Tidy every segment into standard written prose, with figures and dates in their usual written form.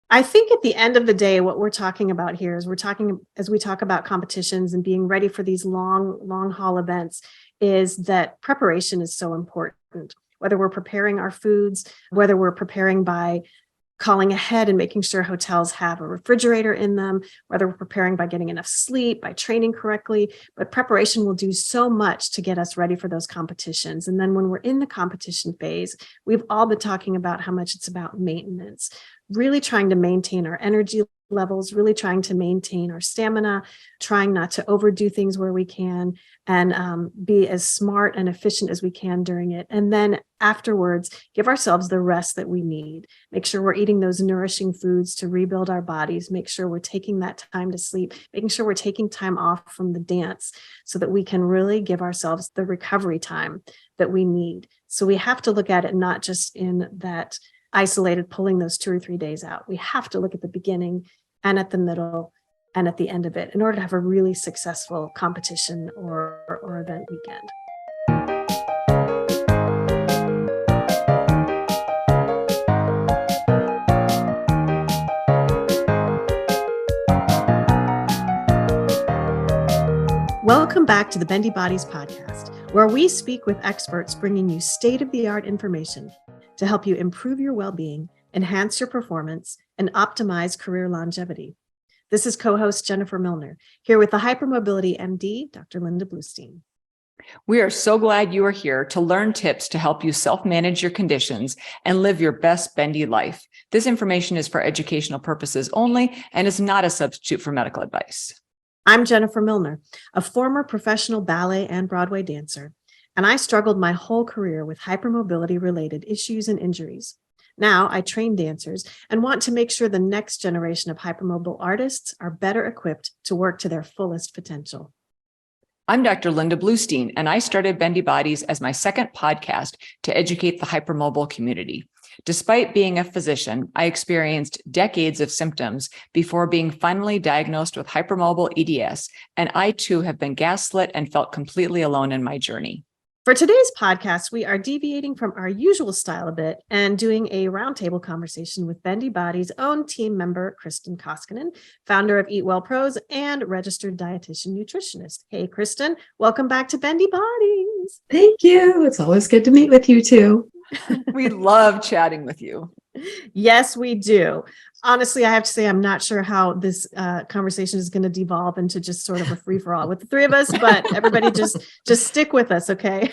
I think at the end of the day, what we're talking about here is as we talk about competitions and being ready for these long haul events, is that preparation is so important. Whether we're preparing our foods, whether we're preparing by calling ahead and making sure hotels have a refrigerator in them, whether we're preparing by getting enough sleep, by training correctly, but preparation will do so much to get us ready for those competitions. And then when we're in the competition phase, we've all been talking about how much it's about maintenance, really trying to maintain our energy levels, really trying to maintain our stamina, trying not to overdo things where we can, and be as smart and efficient as we can during it. And then afterwards, give ourselves the rest that we need. Make sure we're eating those nourishing foods to rebuild our bodies, make sure we're taking that time to sleep, making sure we're taking time off from the dance so that we can really give ourselves the recovery time that we need. So we have to look at it not just in that isolated, pulling those 2 or 3 days out. We have to look at the beginning and at the middle and at the end of it in order to have a really successful competition or event weekend. Welcome back to the Bendy Bodies podcast, where we speak with experts bringing you state-of-the-art information to help you improve your well-being, enhance your performance, and optimize career longevity. This is co-host Jennifer Milner, here with the Hypermobility MD, Dr. Linda Bluestein. We are so glad you are here to learn tips to help you self-manage your conditions and live your best bendy life. This information is for educational purposes only and is not a substitute for medical advice. I'm Jennifer Milner, a former professional ballet and Broadway dancer, and I struggled my whole career with hypermobility-related issues and injuries. Now I train dancers and want to make sure the next generation of hypermobile artists are better equipped to work to their fullest potential. I'm Dr. Linda Bluestein, and I started Bendy Bodies as my second podcast to educate the hypermobile community. Despite being a physician, I experienced decades of symptoms before being finally diagnosed with hypermobile EDS, and I too have been gaslit and felt completely alone in my journey. For today's podcast, we are deviating from our usual style a bit and doing a roundtable conversation with Bendy Bodies' own team member, Kristin Koskinen, founder of Eat Well Pros and registered dietitian nutritionist. Hey, Kristin, welcome back to Bendy Bodies. Thank you. It's always good to meet with you too. We love chatting with you. Yes, we do. Honestly, I have to say, I'm not sure how this conversation is going to devolve into just sort of a free-for-all with the three of us, but everybody just stick with us, okay?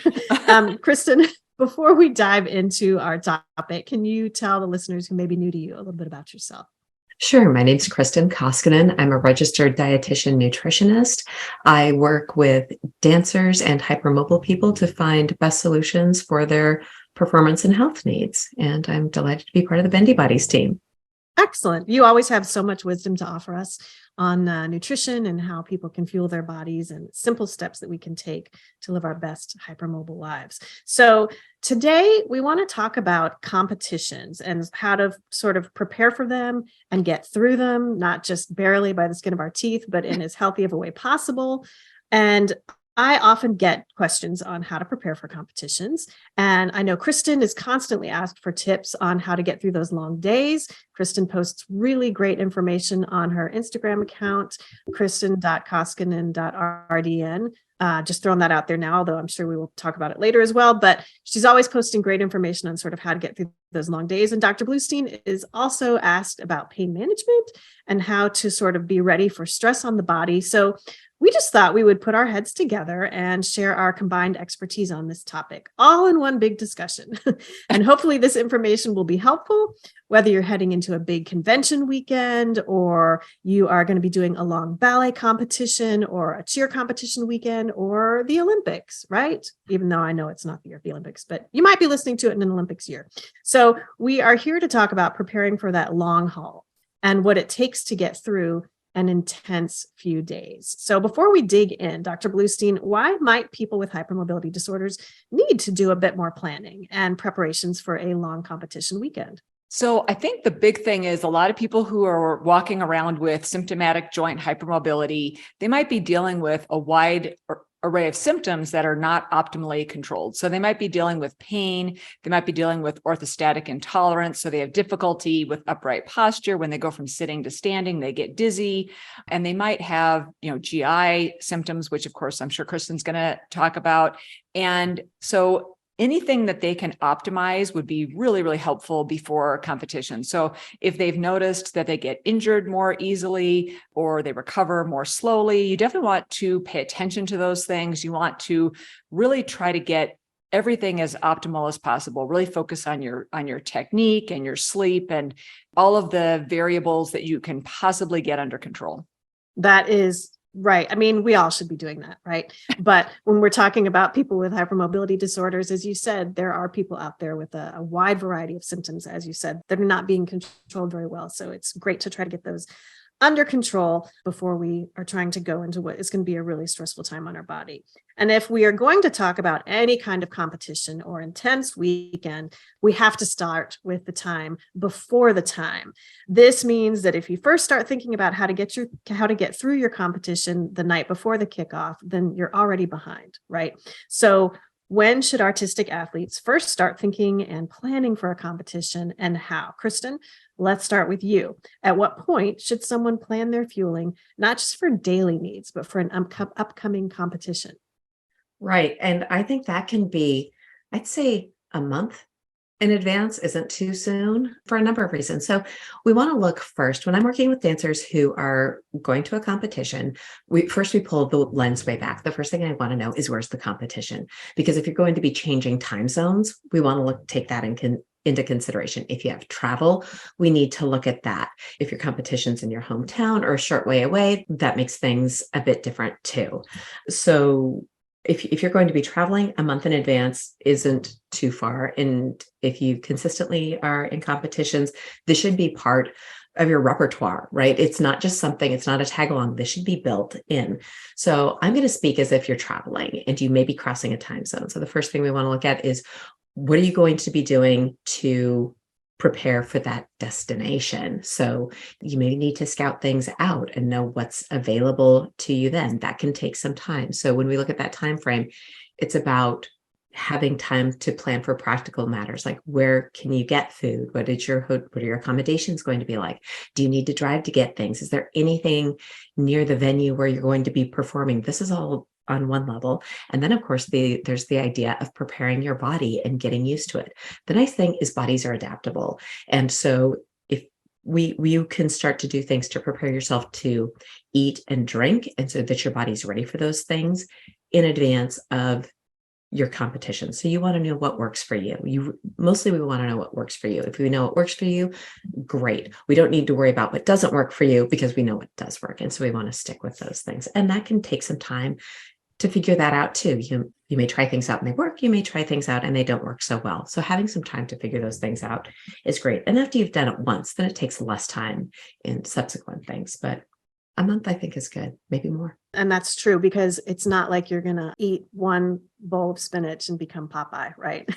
Kristin, before we dive into our topic, can you tell the listeners who may be new to you a little bit about yourself? Sure. My name's Kristin Koskinen. I'm a registered dietitian nutritionist. I work with dancers and hypermobile people to find best solutions for their performance and health needs. And I'm delighted to be part of the Bendy Bodies team. Excellent. You always have so much wisdom to offer us on nutrition and how people can fuel their bodies and simple steps that we can take to live our best hypermobile lives. So today we want to talk about competitions and how to sort of prepare for them and get through them, not just barely by the skin of our teeth, but in as healthy of a way possible. And I often get questions on how to prepare for competitions. And I know Kristin is constantly asked for tips on how to get through those long days. Kristin posts really great information on her Instagram account, kristin.koskinen.rdn. Just throwing that out there now, although I'm sure we will talk about it later as well. But she's always posting great information on sort of how to get through those long days. And Dr. Bluestein is also asked about pain management and how to sort of be ready for stress on the body. So we just thought we would put our heads together and share our combined expertise on this topic, all in one big discussion. And hopefully this information will be helpful, whether you're heading into a big convention weekend or you are going to be doing a long ballet competition or a cheer competition weekend or the Olympics, right? Even though I know it's not the year of the Olympics, but you might be listening to it in an Olympics year. So we are here to talk about preparing for that long haul and what it takes to get through an intense few days. So before we dig in, Dr. Bluestein, why might people with hypermobility disorders need to do a bit more planning and preparations for a long competition weekend? So I think the big thing is a lot of people who are walking around with symptomatic joint hypermobility, they might be dealing with a wide array of symptoms that are not optimally controlled. So they might be dealing with pain. They might be dealing with orthostatic intolerance. So they have difficulty with upright posture. When they go from sitting to standing, they get dizzy, and they might have, GI symptoms, which of course, I'm sure Kristin's going to talk about. And so anything that they can optimize would be really, really helpful before competition. So if they've noticed that they get injured more easily or they recover more slowly, you definitely want to pay attention to those things. You want to really try to get everything as optimal as possible. Really focus on your technique and your sleep and all of the variables that you can possibly get under control. That is right. I mean, we all should be doing that, right? But when we're talking about people with hypermobility disorders, as you said, there are people out there with a wide variety of symptoms, as you said, that are not being controlled very well. So it's great to try to get those under control before we are trying to go into what is going to be a really stressful time on our body. And if we are going to talk about any kind of competition or intense weekend, we have to start with the time before the time. This means that if you first start thinking about how to get through your competition the night before the kickoff, then you're already behind, right? So when should artistic athletes first start thinking and planning for a competition, and how? Kristin, let's start with you. At what point should someone plan their fueling, not just for daily needs, but for an upcoming competition? Right. And I think that can be, I'd say, a month in advance isn't too soon for a number of reasons. So we want to look first, when I'm working with dancers who are going to a competition, we pull the lens way back. The first thing I want to know is, where's the competition? Because if you're going to be changing time zones, we want to take that into consideration. If you have travel, we need to look at that. If your competition's in your hometown or a short way away, that makes things a bit different too. So if you're going to be traveling, a month in advance isn't too far. And if you consistently are in competitions, this should be part of your repertoire, right? It's not just something, it's not a tag along. This should be built in. So I'm going to speak as if you're traveling and you may be crossing a time zone. So the first thing we want to look at is, what are you going to be doing to prepare for that destination? So you may need to scout things out and know what's available to you then. That can take some time. So when we look at that time frame, it's about having time to plan for practical matters, like where can you get food? What are your accommodations going to be like? Do you need to drive to get things? Is there anything near the venue where you're going to be performing? This is all on one level. And then of course, there's the idea of preparing your body and getting used to it. The nice thing is bodies are adaptable. And so if you can start to do things to prepare yourself to eat and drink, and so that your body's ready for those things in advance of your competition. So you want to know what works for you. We want to know what works for you. If we know what works for you, great. We don't need to worry about what doesn't work for you, because we know what does work. And so we want to stick with those things. And that can take some time to figure that out too. You may try things out and they work. You may try things out and they don't work so well. So having some time to figure those things out is great. And after you've done it once, then it takes less time in subsequent things. But a month, I think, is good, maybe more. And that's true, because it's not like you're going to eat one bowl of spinach and become Popeye, right?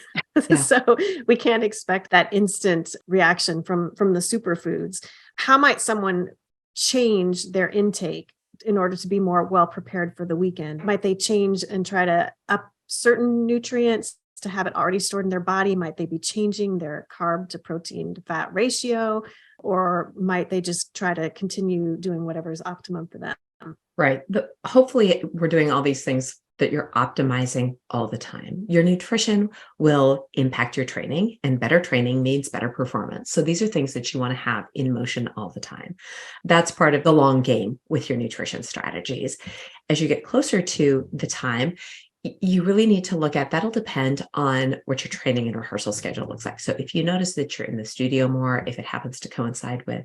Yeah. So we can't expect that instant reaction from the superfoods. How might someone change their intake in order to be more well prepared for the weekend? Might they change and try to up certain nutrients to have it already stored in their body? Might they be changing their carb to protein to fat ratio? Or might they just try to continue doing whatever is optimum for them? Right. Hopefully we're doing all these things that you're optimizing all the time. Your nutrition will impact your training, and better training means better performance. So these are things that you want to have in motion all the time. That's part of the long game with your nutrition strategies. As you get closer to the time, you really need to look at, that'll depend on what your training and rehearsal schedule looks like. So if you notice that you're in the studio more, if it happens to coincide with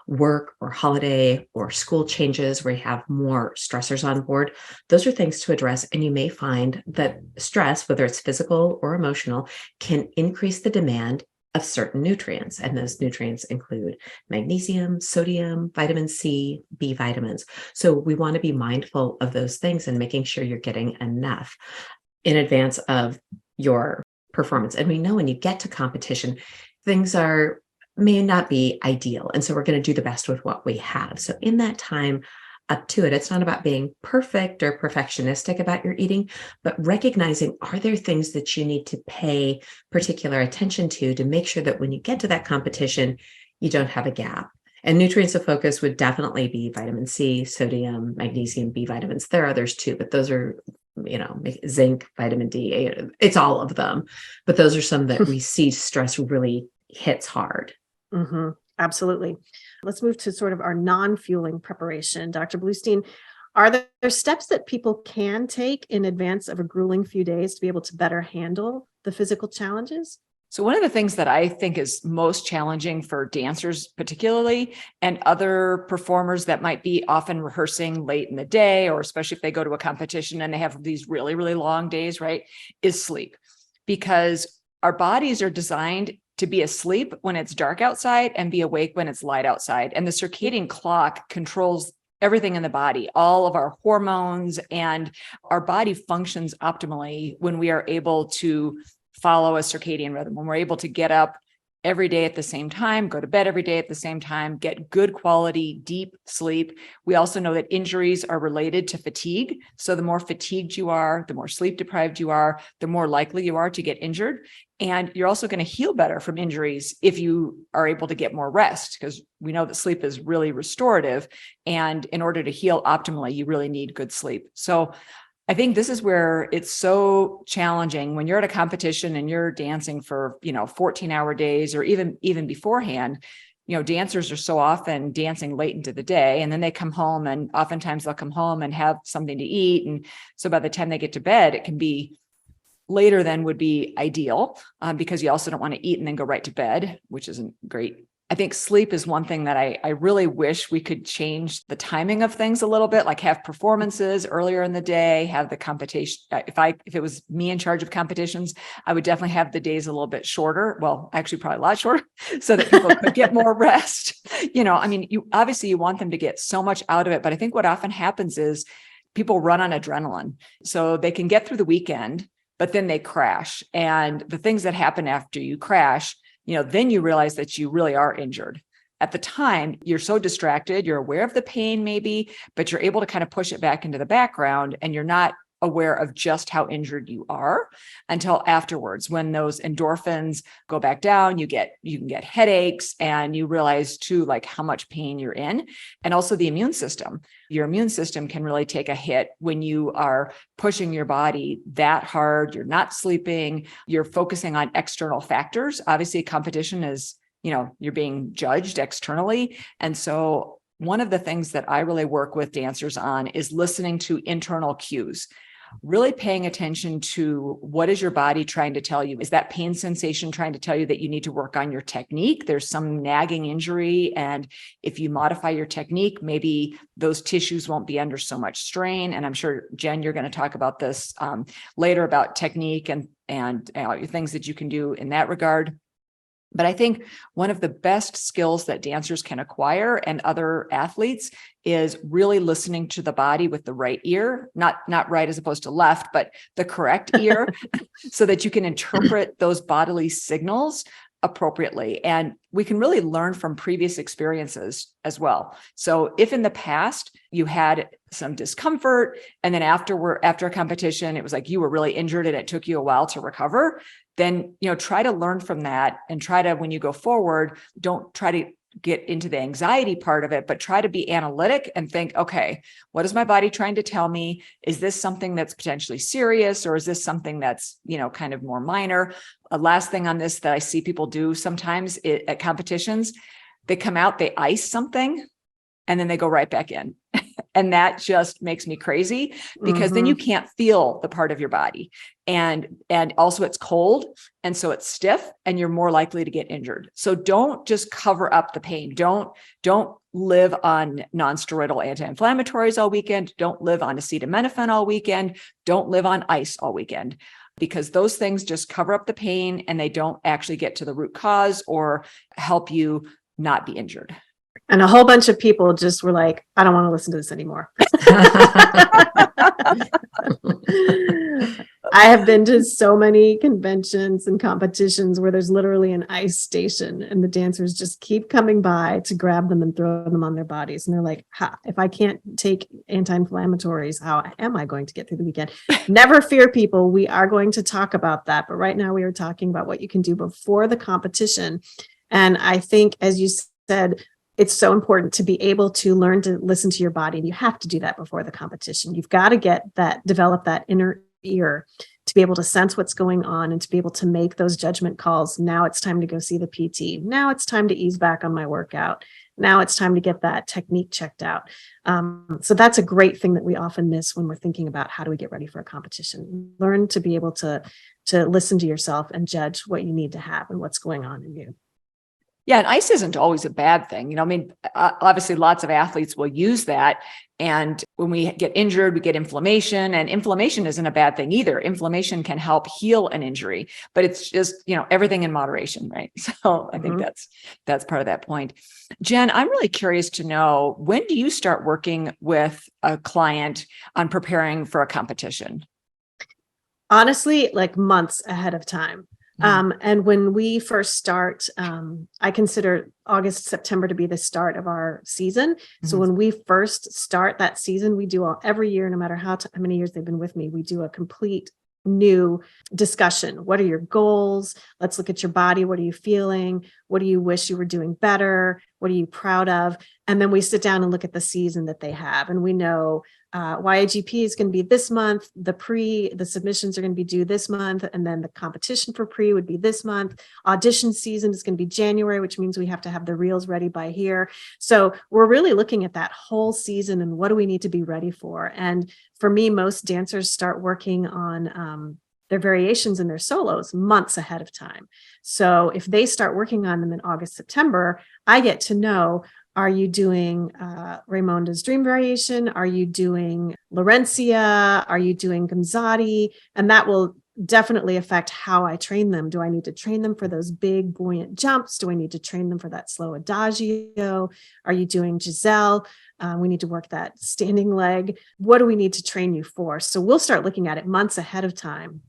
work or holiday or school changes where you have more stressors on board, those are things to address. And you may find that stress, whether it's physical or emotional, can increase the demand of certain nutrients. And those nutrients include magnesium, sodium, vitamin C, B vitamins. So we want to be mindful of those things and making sure you're getting enough in advance of your performance. And we know when you get to competition, things may not be ideal. And so we're going to do the best with what we have. So in that time, up to it. It's not about being perfect or perfectionistic about your eating, but recognizing, are there things that you need to pay particular attention to make sure that when you get to that competition, you don't have a gap. And nutrients of focus would definitely be vitamin C, sodium, magnesium, B vitamins. There are others too, but those are, zinc, vitamin D, it's all of them. But those are some that we see stress really hits hard. Mm-hmm. Absolutely. Let's move to sort of our non-fueling preparation. Dr. Bluestein, are there steps that people can take in advance of a grueling few days to be able to better handle the physical challenges? So one of the things that I think is most challenging for dancers particularly, and other performers that might be often rehearsing late in the day, or especially if they go to a competition and they have these really, really long days, right, is sleep. Because our bodies are designed to be asleep when it's dark outside and be awake when it's light outside. And the circadian clock controls everything in the body, all of our hormones, and our body functions optimally when we are able to follow a circadian rhythm, when we're able to get up every day at the same time, go to bed every day at the same time, get good quality, deep sleep. We also know that injuries are related to fatigue. So the more fatigued you are, the more sleep deprived you are, the more likely you are to get injured. And you're also going to heal better from injuries if you are able to get more rest, because we know that sleep is really restorative. And in order to heal optimally, you really need good sleep. So I think this is where it's so challenging when you're at a competition and you're dancing for, 14-hour days, or even beforehand. Dancers are so often dancing late into the day, and then they come home, and oftentimes they'll come home and have something to eat. And so by the time they get to bed, it can be later than would be ideal, because you also don't want to eat and then go right to bed, which isn't great. I think sleep is one thing that I really wish we could change the timing of things a little bit, like have performances earlier in the day, have the competition. If it was me in charge of competitions, I would definitely have the days a little bit shorter. Well, actually probably a lot shorter, so that people could get more rest. You want them to get so much out of it. But I think what often happens is people run on adrenaline, so they can get through the weekend, but then they crash. And the things that happen after you crash, then you realize that you really are injured. At the time, you're so distracted, you're aware of the pain maybe, but you're able to kind of push it back into the background, and you're not aware of just how injured you are until afterwards, when those endorphins go back down. You can get headaches, and you realize too, like how much pain you're in. And also the immune system. Your immune system can really take a hit when you are pushing your body that hard. You're not sleeping, you're focusing on external factors. Obviously, competition is, you're being judged externally. And so one of the things that I really work with dancers on is listening to internal cues. Really paying attention to, what is your body trying to tell you? Is that pain sensation trying to tell you that you need to work on your technique? There's some nagging injury, and if you modify your technique, maybe those tissues won't be under so much strain. And I'm sure, Jen, you're going to talk about this later, about technique and things that you can do in that regard. But I think one of the best skills that dancers can acquire, and other athletes, is really listening to the body with the right ear, not right as opposed to left, but the correct ear, so that you can interpret those bodily signals appropriately. And we can really learn from previous experiences as well. So if in the past you had some discomfort, and then after a competition, it was like you were really injured and it took you a while to recover, then, try to learn from that, and try to, when you go forward, don't try to get into the anxiety part of it, but try to be analytic and think, okay, what is my body trying to tell me? Is this something that's potentially serious, or is this something that's, kind of more minor? A last thing on this that I see people do sometimes at competitions, they come out, they ice something, and then they go right back in. And that just makes me crazy, because then you can't feel the part of your body. And also it's cold, and so it's stiff, and you're more likely to get injured. So don't just cover up the pain. Don't live on non-steroidal anti-inflammatories all weekend. Don't live on acetaminophen all weekend. Don't live on ice all weekend, because those things just cover up the pain, and they don't actually get to the root cause or help you not be injured. And a whole bunch of people just were like, I don't want to listen to this anymore. I have been to so many conventions and competitions where there's literally an ice station and the dancers just keep coming by to grab them and throw them on their bodies. And they're like, if I can't take anti-inflammatories, how am I going to get through the weekend? Never fear, people. We are going to talk about that. But right now we are talking about what you can do before the competition. And I think, as you said, it's so important to be able to learn to listen to your body. And you have to do that before the competition. You've got to develop that inner ear to be able to sense what's going on and to be able to make those judgment calls. Now it's time to go see the PT. Now it's time to ease back on my workout. Now it's time to get that technique checked out. So that's a great thing that we often miss when we're thinking about how do we get ready for a competition. Learn to be able to listen to yourself and judge what you need to have and what's going on in you. Yeah, and ice isn't always a bad thing. Obviously lots of athletes will use that. And when we get injured, we get inflammation, and inflammation isn't a bad thing either. Inflammation can help heal an injury, but it's just, everything in moderation, right? So I think that's part of that point. Jen, I'm really curious to know, when do you start working with a client on preparing for a competition? Honestly, like months ahead of time. And when we first start, I consider August, September to be the start of our season. So when we first start that season, we do every year, no matter how many years they've been with me, we do a complete new discussion. What are your goals? Let's look at your body. What are you feeling? What do you wish you were doing better? What are you proud of? And then we sit down and look at the season that they have. And we know YAGP is going to be this month. The submissions are going to be due this month. And then the competition for pre would be this month. Audition season is going to be January, which means we have to have the reels ready by here. So we're really looking at that whole season and what do we need to be ready for? And for me, most dancers start working on their variations and their solos months ahead of time. So if they start working on them in August, September, I get to know, are you doing Raimonda's Dream Variation? Are you doing Laurencia? Are you doing Gamzatti? And that will definitely affect how I train them. Do I need to train them for those big buoyant jumps? Do I need to train them for that slow adagio? Are you doing Giselle? We need to work that standing leg. What do we need to train you for? So we'll start looking at it months ahead of time.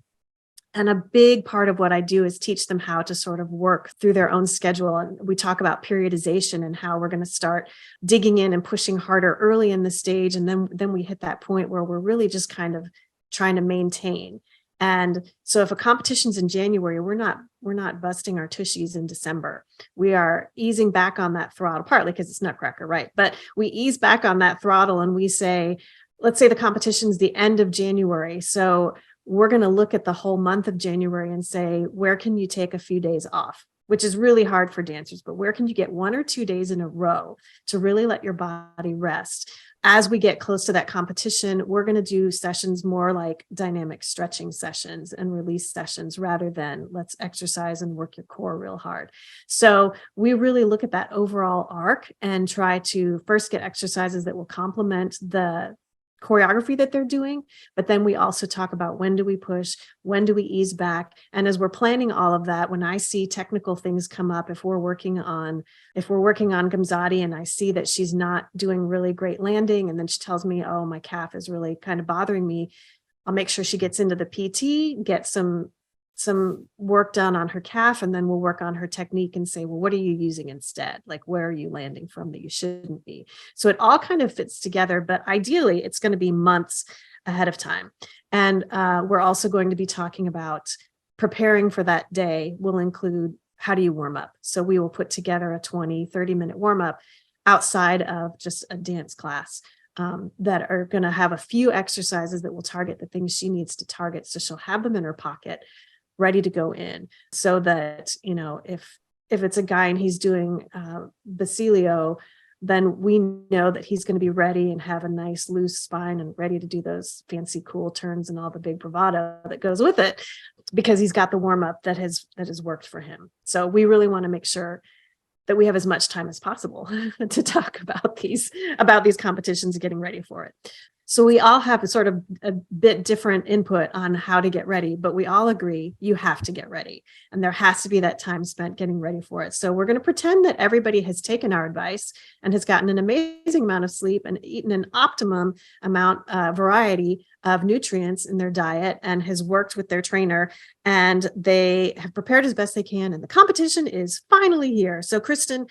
And a big part of what I do is teach them how to sort of work through their own schedule. And we talk about periodization and how we're going to start digging in and pushing harder early in the stage. And then we hit that point where we're really just kind of trying to maintain. And so if a competition's in January, we're not busting our tushies in December. We are easing back on that throttle, partly because it's Nutcracker, right? But we ease back on that throttle and we say, let's say the competition's the end of January. So we're going to look at the whole month of January and say, where can you take a few days off? Which is really hard for dancers, but where can you get 1 or 2 days in a row to really let your body rest? As we get close to that competition, we're going to do sessions more like dynamic stretching sessions and release sessions rather than let's exercise and work your core real hard. So we really look at that overall arc and try to first get exercises that will complement the choreography that they're doing, but then we also talk about when do we push, when do we ease back. And as we're planning all of that, when I see technical things come up, if we're working on Gamzatti and I see that she's not doing really great landing, and then she tells me, oh, my calf is really kind of bothering me, I'll make sure she gets into the PT, get some work done on her calf, and then we'll work on her technique and say, well, what are you using instead? Like, where are you landing from that you shouldn't be? So it all kind of fits together, but ideally it's going to be months ahead of time. And we're also going to be talking about preparing for that day will include, how do you warm up? So we will put together a 20-30-minute warm up outside of just a dance class. That are going to have a few exercises that will target the things she needs to target. So she'll have them in her pocket, ready to go in, so that, if it's a guy and he's doing Basilio, then we know that he's going to be ready and have a nice loose spine and ready to do those fancy cool turns and all the big bravado that goes with it, because he's got the warm up that has worked for him. So we really want to make sure that we have as much time as possible to talk about these competitions and getting ready for it. So we all have a sort of a bit different input on how to get ready, but we all agree you have to get ready. And there has to be that time spent getting ready for it. So we're going to pretend that everybody has taken our advice and has gotten an amazing amount of sleep and eaten an optimum amount variety of nutrients in their diet and has worked with their trainer, and they have prepared as best they can. And the competition is finally here. So Kristin,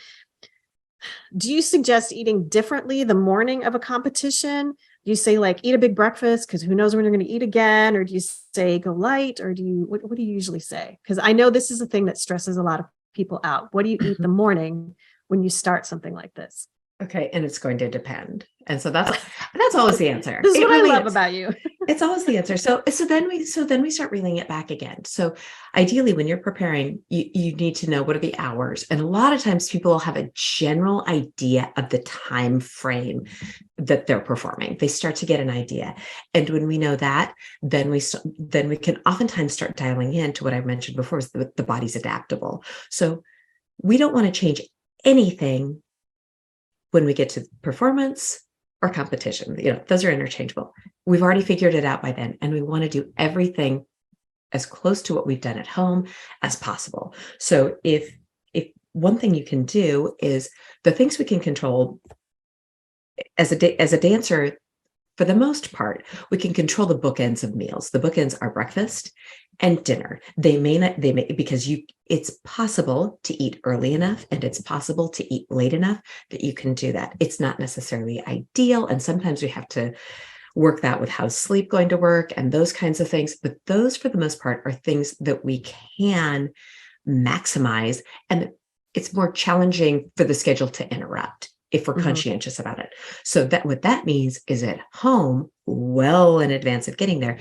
do you suggest eating differently the morning of a competition? Do you say like eat a big breakfast because who knows when you're going to eat again? Or do you say go light? Or what do you usually say? Because I know this is a thing that stresses a lot of people out. What do you eat the morning when you start something like this? Okay, and it's going to depend. And so that's always the answer. This is It what really I love is. about you. It's always the answer. So then we start reeling it back again. So ideally, when you're preparing, you need to know what are the hours. And a lot of times people will have a general idea of the time frame that they're performing. They start to get an idea. And when we know that, then we can oftentimes start dialing in to what I mentioned before, is the body's adaptable. So we don't want to change anything when we get to performance or competition. Those are interchangeable. We've already figured it out by then, and we want to do everything as close to what we've done at home as possible. So if one thing you can do is the things we can control as a dancer, for the most part, we can control the bookends of meals. The bookends are breakfast and dinner. Because it's possible to eat early enough and it's possible to eat late enough that you can do that. It's not necessarily ideal. And sometimes we have to work that with how's sleep going to work and those kinds of things. But those, for the most part, are things that we can maximize. And it's more challenging for the schedule to interrupt if we're conscientious about it. So what that means is at home, well in advance of getting there,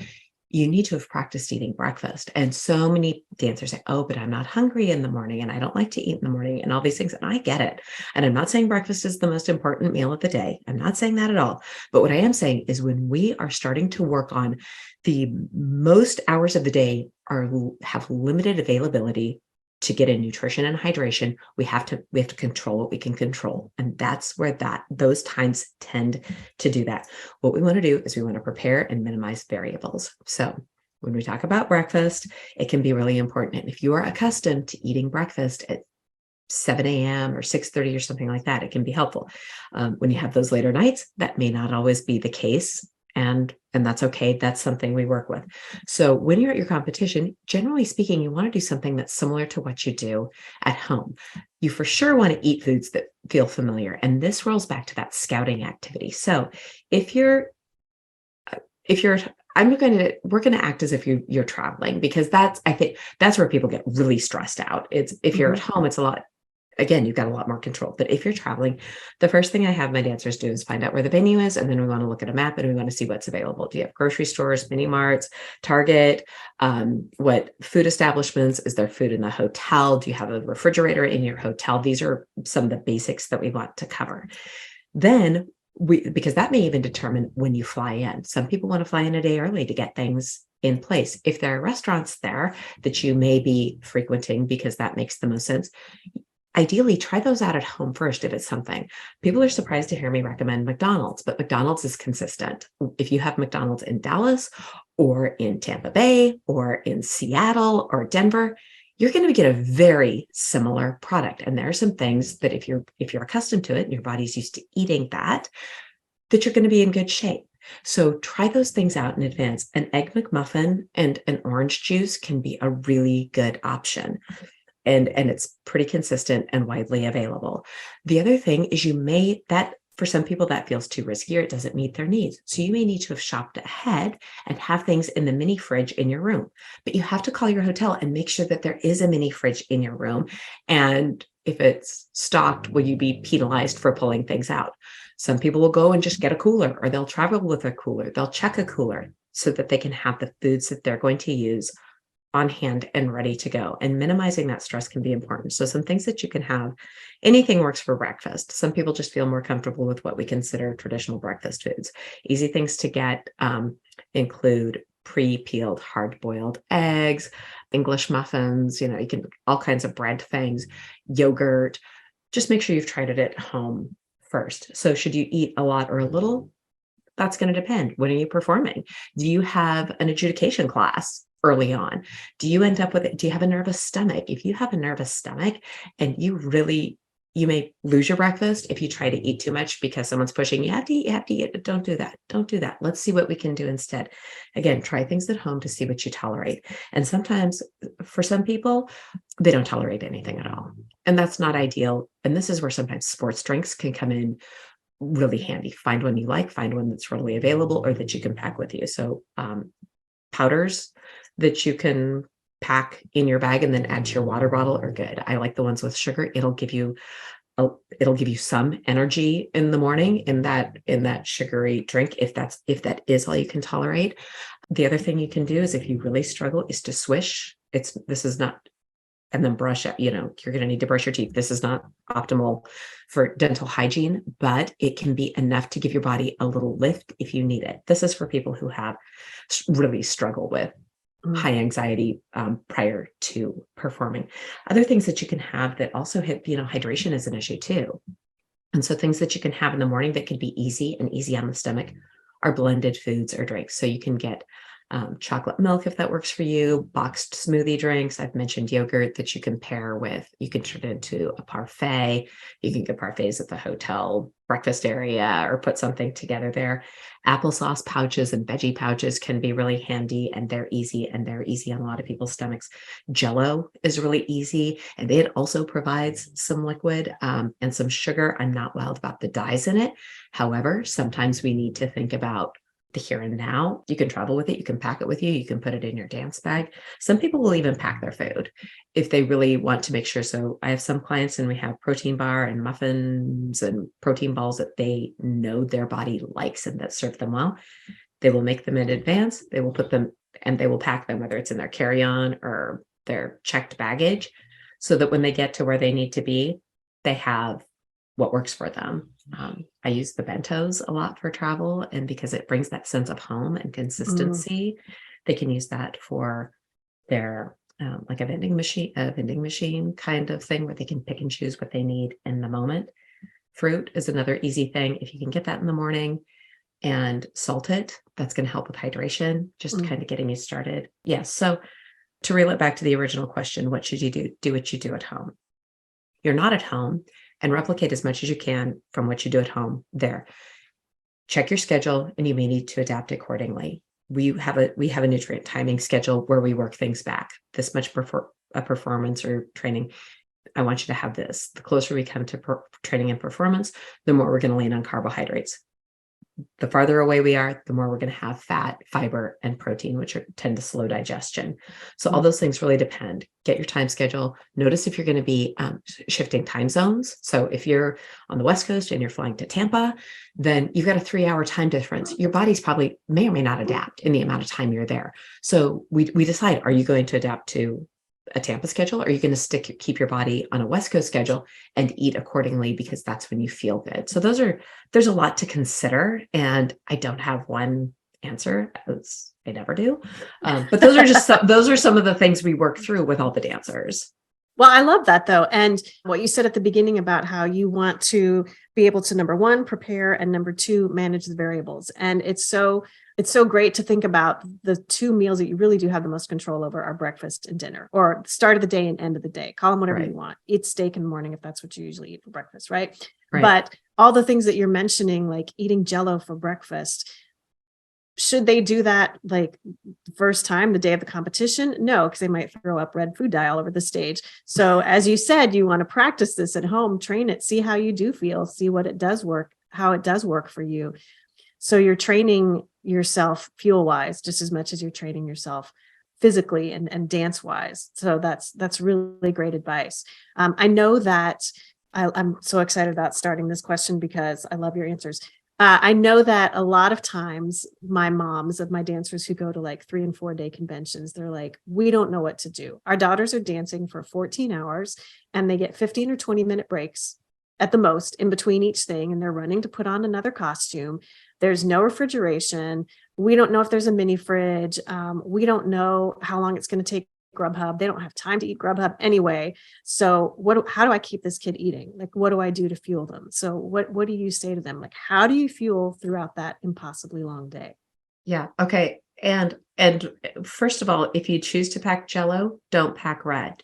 you need to have practiced eating breakfast. And so many dancers say, oh, but I'm not hungry in the morning and I don't like to eat in the morning and all these things. And I get it. And I'm not saying breakfast is the most important meal of the day. I'm not saying that at all. But what I am saying is when we are starting to work on the most hours of the day have limited availability to get in nutrition and hydration, we have to control what we can control. And that's where those times tend to do that. What we want to do is we want to prepare and minimize variables. So when we talk about breakfast, it can be really important. And if you are accustomed to eating breakfast at 7 a.m. or 6:30 or something like that, it can be helpful. When you have those later nights, that may not always be the case. And that's okay. That's something we work with. So when you're at your competition, generally speaking, you want to do something that's similar to what you do at home. You for sure want to eat foods that feel familiar. And this rolls back to that scouting activity. So we're going to act as if you're traveling, because I think that's where people get really stressed out. It's if you're at home, it's a lot. Again, you've got a lot more control. But if you're traveling, the first thing I have my dancers do is find out where the venue is. And then we want to look at a map and we want to see what's available. Do you have grocery stores, mini marts, Target? What food establishments? Is there food in the hotel? Do you have a refrigerator in your hotel? These are some of the basics that we want to cover. Then because that may even determine when you fly in. Some people want to fly in a day early to get things in place. If there are restaurants there that you may be frequenting because that makes the most sense, ideally, try those out at home first if it's something. People are surprised to hear me recommend McDonald's, but McDonald's is consistent. If you have McDonald's in Dallas or in Tampa Bay or in Seattle or Denver, you're going to get a very similar product. And there are some things that if you're accustomed to it and your body's used to eating that you're going to be in good shape. So try those things out in advance. An Egg McMuffin and an orange juice can be a really good option. And it's pretty consistent and widely available. The other thing is for some people that feels too risky or it doesn't meet their needs. So you may need to have shopped ahead and have things in the mini fridge in your room, but you have to call your hotel and make sure that there is a mini fridge in your room. And if it's stocked, will you be penalized for pulling things out? Some people will go and just get a cooler, or they'll travel with a cooler. They'll check a cooler so that they can have the foods that they're going to use on hand and ready to go. And minimizing that stress can be important. So some things that you can have, anything works for breakfast. Some people just feel more comfortable with what we consider traditional breakfast foods. Easy things to get include pre-peeled hard-boiled eggs, English muffins, you can all kinds of bread things, yogurt. Just make sure you've tried it at home first. So should you eat a lot or a little? That's going to depend. When are you performing? Do you have an adjudication class early on? Do you end up with it? Do you have a nervous stomach? If you have a nervous stomach and you may lose your breakfast if you try to eat too much because someone's pushing you have to eat. Don't do that. Don't do that. Let's see what we can do instead. Again, try things at home to see what you tolerate. And sometimes for some people, they don't tolerate anything at all. And that's not ideal. And this is where sometimes sports drinks can come in really handy. Find one you like, find one that's readily available or that you can pack with you. So powders that you can pack in your bag and then add to your water bottle are good. I like the ones with sugar. It'll give you some energy in the morning in that sugary drink if that is all you can tolerate. The other thing you can do is if you really struggle is to swish. This is not, and then brush it. You're going to need to brush your teeth. This is not optimal for dental hygiene, but it can be enough to give your body a little lift if you need it. This is for people who have really struggled with high anxiety prior to performing. Other things that you can have that also hit, hydration is an issue too. And so things that you can have in the morning that can be easy on the stomach are blended foods or drinks. So you can get chocolate milk if that works for you, boxed smoothie drinks. I've mentioned yogurt that you can pair with. You can turn it into a parfait. You can get parfaits at the hotel breakfast area or put something together there. Applesauce pouches and veggie pouches can be really handy, and they're easy on a lot of people's stomachs. Jello is really easy, and it also provides some liquid and some sugar. I'm not wild about the dyes in it. However, sometimes we need to think about the here and now. You can travel with it. You can pack it with you. You can put it in your dance bag. Some people will even pack their food if they really want to make sure. So I have some clients and we have protein bar and muffins and protein balls that they know their body likes and that serve them well. They will make them in advance. They will put them and they will pack them, whether it's in their carry-on or their checked baggage, so that when they get to where they need to be, they have what works for them. I use the bentos a lot for travel, and because it brings that sense of home and consistency, they can use that for their like a vending machine kind of thing where they can pick and choose what they need in the moment. Fruit is another easy thing. If you can get that in the morning and salt it, that's going to help with hydration, just kind of getting you started. Yes. So to reel it back to the original question, what should you do? Do what you do at home. You're not at home, and replicate as much as you can from what you do at home there. Check your schedule, and you may need to adapt accordingly. We have a nutrient timing schedule where we work things back. This much a performance or training, I want you to have this. The closer we come to training and performance, the more we're going to lean on carbohydrates. The farther away we are, the more we're going to have fat, fiber, and protein, which tend to slow digestion. So all those things really depend. Get your time schedule. Notice if you're going to be shifting time zones. So if you're on the West Coast and you're flying to Tampa, then you've got a 3-hour time difference. Your body's probably may or may not adapt in the amount of time you're there. So we decide, are you going to adapt to a Tampa schedule, or are you going to keep your body on a West Coast schedule and eat accordingly because that's when you feel good? So there's a lot to consider, and I don't have one answer, as I never do. But those are some of the things we work through with all the dancers. Well, I love that though. And what you said at the beginning about how you want to be able to, number one, prepare, and number two, manage the variables. And it's so great to think about the two meals that you really do have the most control over are breakfast and dinner, or start of the day and end of the day. Call them whatever you want. Eat steak in the morning if that's what you usually eat for breakfast, right? But all the things that you're mentioning, like eating Jell-O for breakfast, should they do that like the first time, the day of the competition? No, because they might throw up red food dye all over the stage. So as you said, you want to practice this at home, train it, see how you do feel, see what it does work, how it does work for you. So you're training yourself fuel wise just as much as you're training yourself physically and dance wise. So that's really great advice. I know that I'm so excited about starting this question because I love your answers. I know that a lot of times my moms of my dancers who go to like 3 and 4 day conventions, they're like, we don't know what to do. Our daughters are dancing for 14 hours and they get 15 or 20-minute breaks at the most in between each thing. And they're running to put on another costume. There's no refrigeration. We don't know if there's a mini fridge. We don't know how long it's going to take Grubhub. They don't have time to eat Grubhub anyway. So how do I keep this kid eating? Like, what do I do to fuel them? So what do you say to them? Like, how do you fuel throughout that impossibly long day? Yeah. Okay. And first of all, if you choose to pack Jell-O, don't pack red,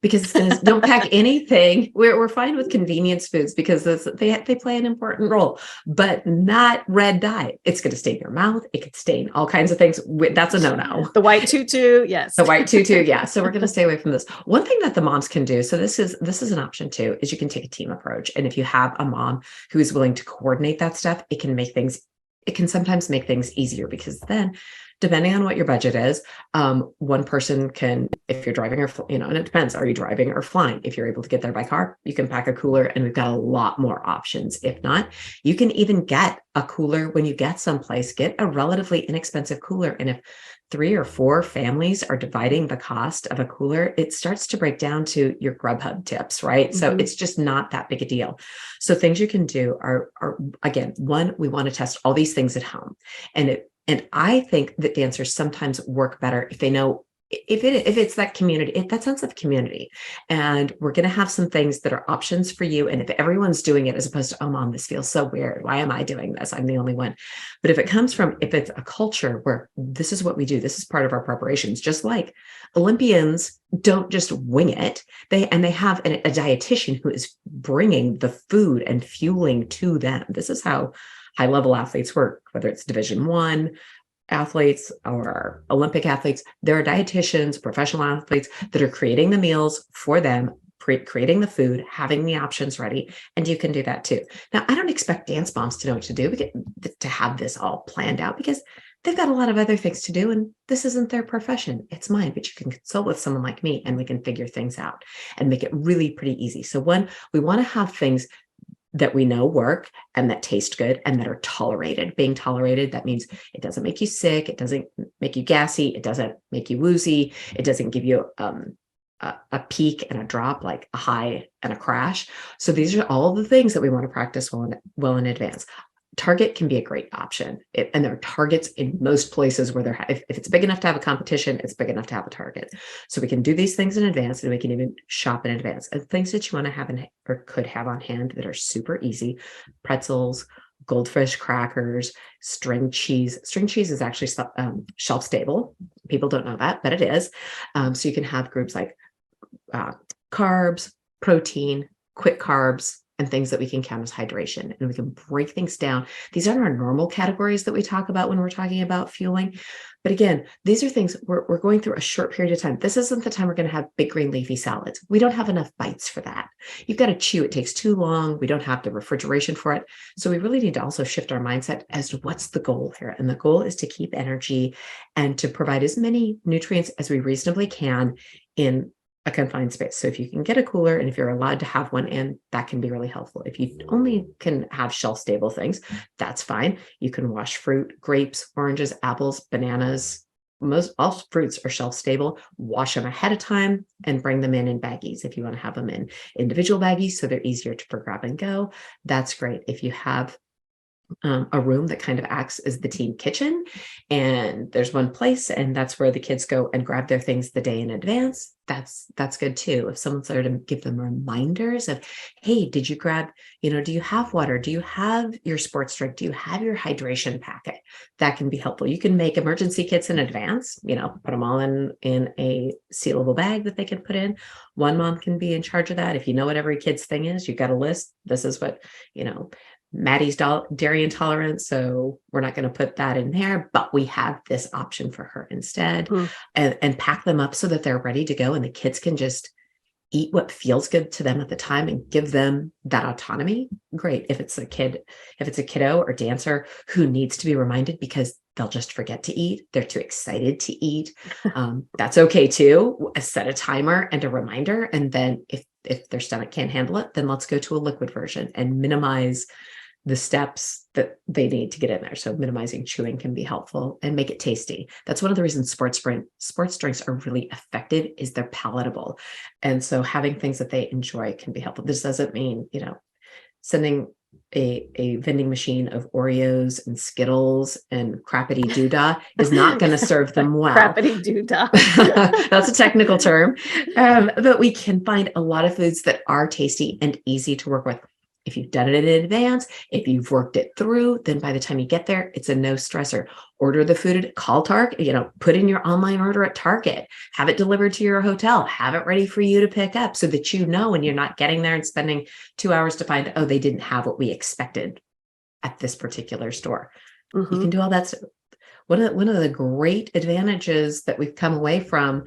because it's gonna don't pack anything. We're fine with convenience foods because they play an important role, but not red dye. It's gonna stain your mouth. It could stain all kinds of things. That's a no-no. The white tutu, yes. The white tutu, yeah. So we're going to stay away from this. One thing that the moms can do, so this is an option too, is you can take a team approach. And if you have a mom who is willing to coordinate that stuff, it can sometimes make things easier, because then, depending on what your budget is, one person can, if you're driving or, and it depends, are you driving or flying? If you're able to get there by car, you can pack a cooler, and we've got a lot more options. If not, you can even get a cooler when you get someplace, get a relatively inexpensive cooler. And if 3 or 4 families are dividing the cost of a cooler, it starts to break down to your Grubhub tips, right? Mm-hmm. So it's just not that big a deal. So things you can do are again, one, we want to test all these things at home. And I think that dancers sometimes work better if they know, if it's that community, that sense of community. And we're going to have some things that are options for you. And if everyone's doing it, as opposed to, oh, mom, this feels so weird. Why am I doing this? I'm the only one. But if it's a culture where this is what we do, this is part of our preparations, just like Olympians don't just wing it. They have a dietitian who is bringing the food and fueling to them. This is how high level athletes work, whether it's Division I athletes or Olympic athletes. There are dietitians, professional athletes that are creating the meals for them, creating the food, having the options ready, and you can do that too. Now, I don't expect dance moms to know what to do, to have this all planned out, because they've got a lot of other things to do, and this isn't their profession. It's mine, but you can consult with someone like me, and we can figure things out and make it really pretty easy. So one, we want to have things that we know work and that taste good and that are tolerated. Being tolerated, that means it doesn't make you sick. It doesn't make you gassy. It doesn't make you woozy. It doesn't give you a peak and a drop, like a high and a crash. So these are all the things that we want to practice well in advance. Target can be a great option. And there are targets in most places where if it's big enough to have a competition, it's big enough to have a target. So we can do these things in advance, and we can even shop in advance. And things that you want to have or could have on hand that are super easy: pretzels, goldfish crackers, string cheese. String cheese is actually shelf stable. People don't know that, but it is. So you can have groups like carbs, protein, quick carbs, and things that we can count as hydration, and we can break things down. These aren't our normal categories that we talk about when we're talking about fueling. But again, these are things we're going through a short period of time. This isn't the time we're going to have big green leafy salads. We don't have enough bites for that. You've got to chew. It takes too long. We don't have the refrigeration for it. So we really need to also shift our mindset as to what's the goal here. And the goal is to keep energy and to provide as many nutrients as we reasonably can in a confined space. So if you can get a cooler, and if you're allowed to have one in, that can be really helpful. If you only can have shelf stable things, that's fine. You can wash fruit, grapes, oranges, apples, bananas. All fruits are shelf stable. Wash them ahead of time and bring them in baggies. If you want to have them in individual baggies so they're easier for grab and go, that's great. If you have a room that kind of acts as the team kitchen, and there's one place, and that's where the kids go and grab their things the day in advance, that's good too. If someone's there to give them reminders of, hey, did you grab, do you have water? Do you have your sports drink? Do you have your hydration packet? That can be helpful. You can make emergency kits in advance, put them all in a sealable bag that they can put in. One mom can be in charge of that. If you know what every kid's thing is, you've got a list. This is what, Maddie's dairy intolerant, so we're not going to put that in there, but we have this option for her instead, and pack them up so that they're ready to go, and the kids can just eat what feels good to them at the time and give them that autonomy. Great. If it's a kiddo or dancer who needs to be reminded because they'll just forget to eat, they're too excited to eat, that's okay too. Set a timer and a reminder, and then if their stomach can't handle it, then let's go to a liquid version and minimize the steps that they need to get in there. So minimizing chewing can be helpful, and make it tasty. That's one of the reasons sports drinks are really effective, is they're palatable. And so having things that they enjoy can be helpful. This doesn't mean, sending a vending machine of Oreos and Skittles and crappity doodah is not going to serve them well. Crappity doodah. That's a technical term. But we can find a lot of foods that are tasty and easy to work with. If you've done it in advance, if you've worked it through, then by the time you get there, it's a no stressor. Order the food, call Target, put in your online order at Target, have it delivered to your hotel, have it ready for you to pick up so that you know when you're not getting there and spending 2 hours to find, oh, they didn't have what we expected at this particular store. You can do all that stuff. One of the great advantages that we've come away from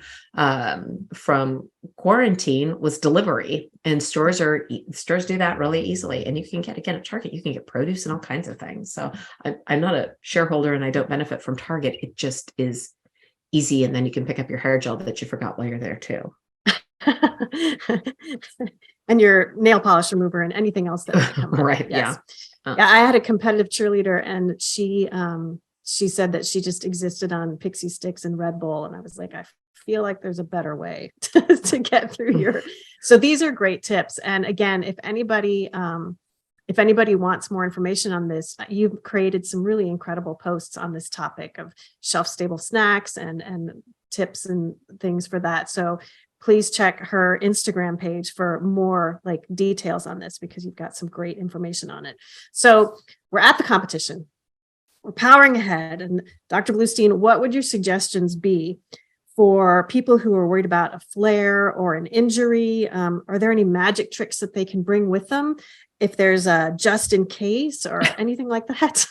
quarantine was delivery, and stores do that really easily. And you can get, again, at Target, you can get produce and all kinds of things. So I'm not a shareholder and I don't benefit from Target. It just is easy. And then you can pick up your hair gel that you forgot while you're there too. And your nail polish remover and anything else that would come up. Right. Yes. Yeah. Yeah. I had a competitive cheerleader, and she said that she just existed on Pixie Sticks and Red Bull. And I was like, I feel like there's a better way to get through your. So these are great tips. And again, if anybody wants more information on this, you've created some really incredible posts on this topic of shelf stable snacks and tips and things for that. So please check her Instagram page for more like details on this, because you've got some great information on it. So we're at the competition. We're powering ahead. And Dr. Bluestein, what would your suggestions be for people who are worried about a flare or an injury? Are there any magic tricks that they can bring with them if there's a just in case or anything like that?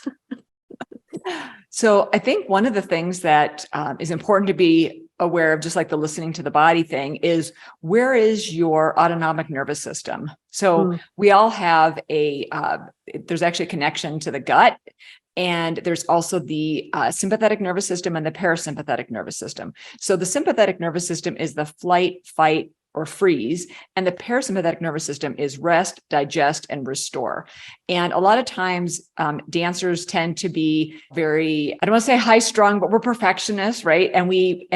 So I think one of the things that is important to be aware of, just like the listening to the body thing, is where is your autonomic nervous system? So we all have there's actually a connection to the gut. And there's also the sympathetic nervous system and the parasympathetic nervous system. So the sympathetic nervous system is the flight, fight, or freeze. And the parasympathetic nervous system is rest, digest, and restore. And a lot of times dancers tend to be very, I don't want to say high strung, but we're perfectionists, right? And we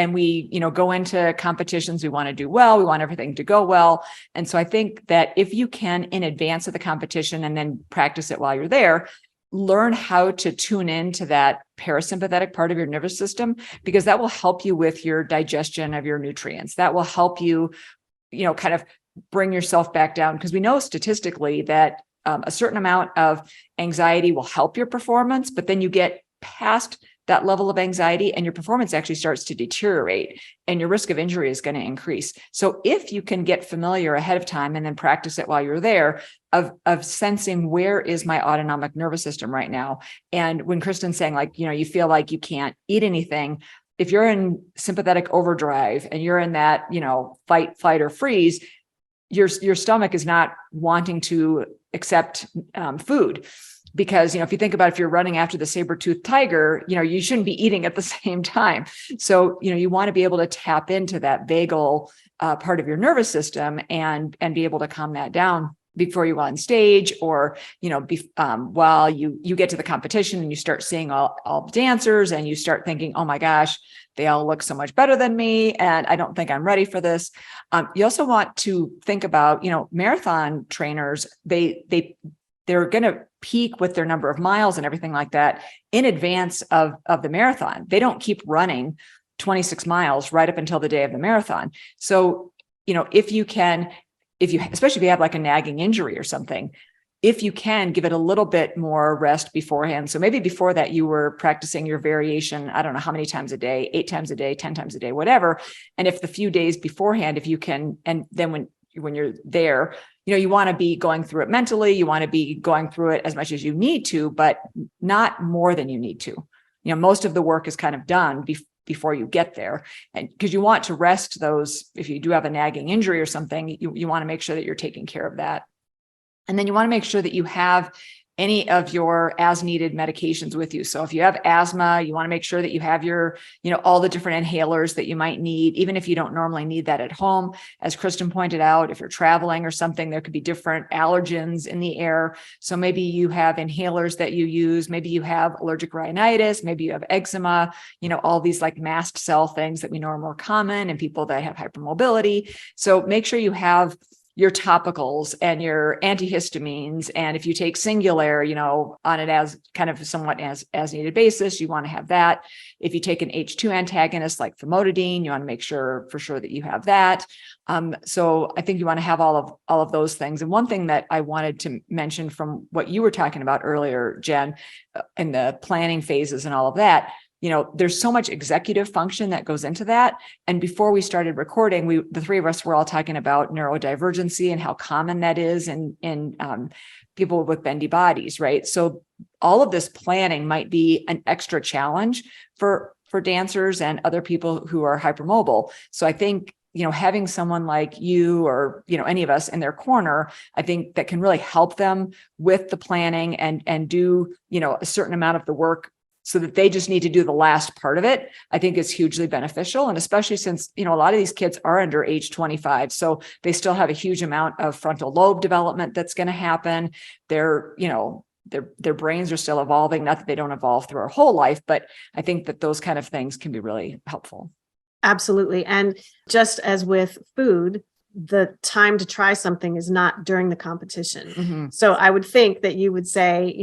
go into competitions, we want to do well, we want everything to go well. And so I think that if you can, in advance of the competition and then practice it while you're there, learn how to tune into that parasympathetic part of your nervous system, because that will help you with your digestion of your nutrients. That will help you, kind of bring yourself back down, because we know statistically that a certain amount of anxiety will help your performance, but then you get past that level of anxiety and your performance actually starts to deteriorate and your risk of injury is going to increase. So if you can get familiar ahead of time and then practice it while you're there, of sensing where is my autonomic nervous system right now. And when Kristin's saying you feel like you can't eat anything, if you're in sympathetic overdrive and you're in that, fight, flight, or freeze, your stomach is not wanting to accept food. Because, if you think about if you're running after the saber-toothed tiger, you shouldn't be eating at the same time. So, you want to be able to tap into that vagal part of your nervous system and be able to calm that down before you go on stage, or, while you get to the competition and you start seeing all the dancers and you start thinking, oh my gosh, they all look so much better than me. And I don't think I'm ready for this. You also want to think about, marathon trainers, they're going to peak with their number of miles and everything like that in advance of the marathon. They don't keep running 26 miles right up until the day of the marathon. So, especially if you have like a nagging injury or something, if you can give it a little bit more rest beforehand. So maybe before that you were practicing your variation, I don't know how many times a day, 8 times a day, 10 times a day, whatever. And if the few days beforehand, if you can, and then when you're there, you want to be going through it mentally, you want to be going through it as much as you need to, but not more than you need to. Most of the work is kind of done before you get there. And because you want to rest those, if you do have a nagging injury or something, you want to make sure that you're taking care of that. And then you want to make sure that you have any of your as needed medications with you. So if you have asthma, you want to make sure that you have your, all the different inhalers that you might need, even if you don't normally need that at home. As Kristin pointed out, if you're traveling or something, there could be different allergens in the air. So maybe you have inhalers that you use, maybe you have allergic rhinitis, maybe you have eczema, all these like mast cell things that we know are more common in people that have hypermobility. So make sure you have your topicals and your antihistamines. And if you take Singular, on it as kind of somewhat as needed basis, you want to have that. If you take an H2 antagonist like famotidine, you want to make sure that you have that. So I think you want to have all of those things. And one thing that I wanted to mention from what you were talking about earlier, Jen, in the planning phases and all of that, there's so much executive function that goes into that. And before we started recording, the three of us were all talking about neurodivergency and how common that is in people with bendy bodies, right? So all of this planning might be an extra challenge for dancers and other people who are hypermobile. So I think, having someone like you or, any of us in their corner, I think that can really help them with the planning and do, a certain amount of the work so that they just need to do the last part of it, I think is hugely beneficial. And especially since, a lot of these kids are under age 25, so they still have a huge amount of frontal lobe development that's going to happen. Their brains are still evolving, not that they don't evolve through our whole life, but I think that those kind of things can be really helpful. Absolutely. And just as with food, the time to try something is not during the competition. Mm-hmm. So I would think that you would say,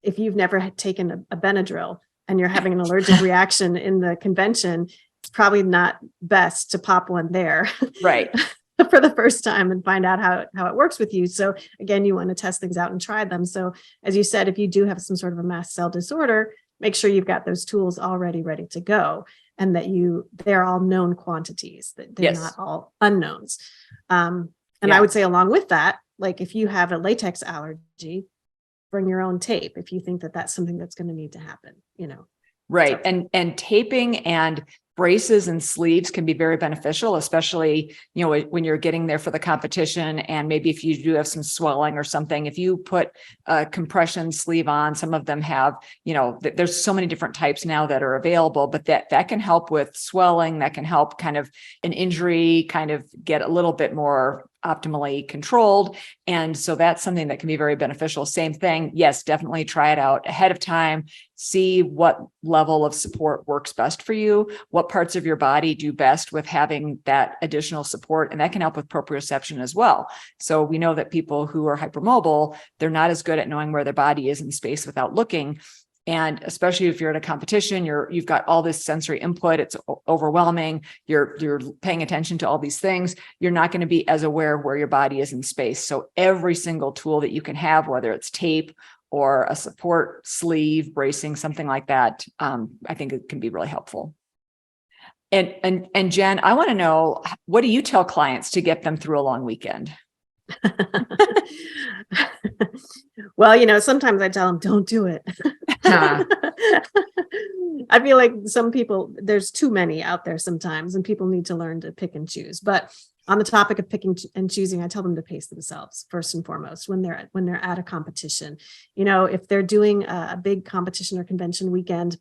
if you've never taken a Benadryl and you're having an allergic reaction in the convention, it's probably not best to pop one there. Right. For the first time and find out how it works with you. So again, you want to test things out and try them. So as you said, if you do have some sort of a mast cell disorder, make sure you've got those tools already ready to go and that they're all known quantities, that they're Yes. not all unknowns. I would say along with that, like if you have a latex allergy, bring your own tape if you think that that's something that's going to need to happen, Right. So. And taping and braces and sleeves can be very beneficial, especially, when you're getting there for the competition. And maybe if you do have some swelling or something, if you put a compression sleeve on, some of them have, there's so many different types now that are available, but that can help with swelling, that can help kind of an injury kind of get a little bit more optimally controlled. And so that's something that can be very beneficial. Same thing. Yes, definitely try it out ahead of time. See what level of support works best for you, what parts of your body do best with having that additional support. And that can help with proprioception as well. So we know that people who are hypermobile, they're not as good at knowing where their body is in space without looking. And especially if you're at a competition, you've got all this sensory input, it's overwhelming, you're paying attention to all these things, you're not going to be as aware of where your body is in space. So every single tool that you can have, whether it's tape or a support sleeve, bracing, something like that, I think it can be really helpful. And Jen, I want to know, what do you tell clients to get them through a long weekend? Well, sometimes I tell them, don't do it. I feel like some people, there's too many out there sometimes, and people need to learn to pick and choose. But on the topic of picking and choosing, I tell them to pace themselves first and foremost when they're at a competition. If they're doing a big competition or convention weekend,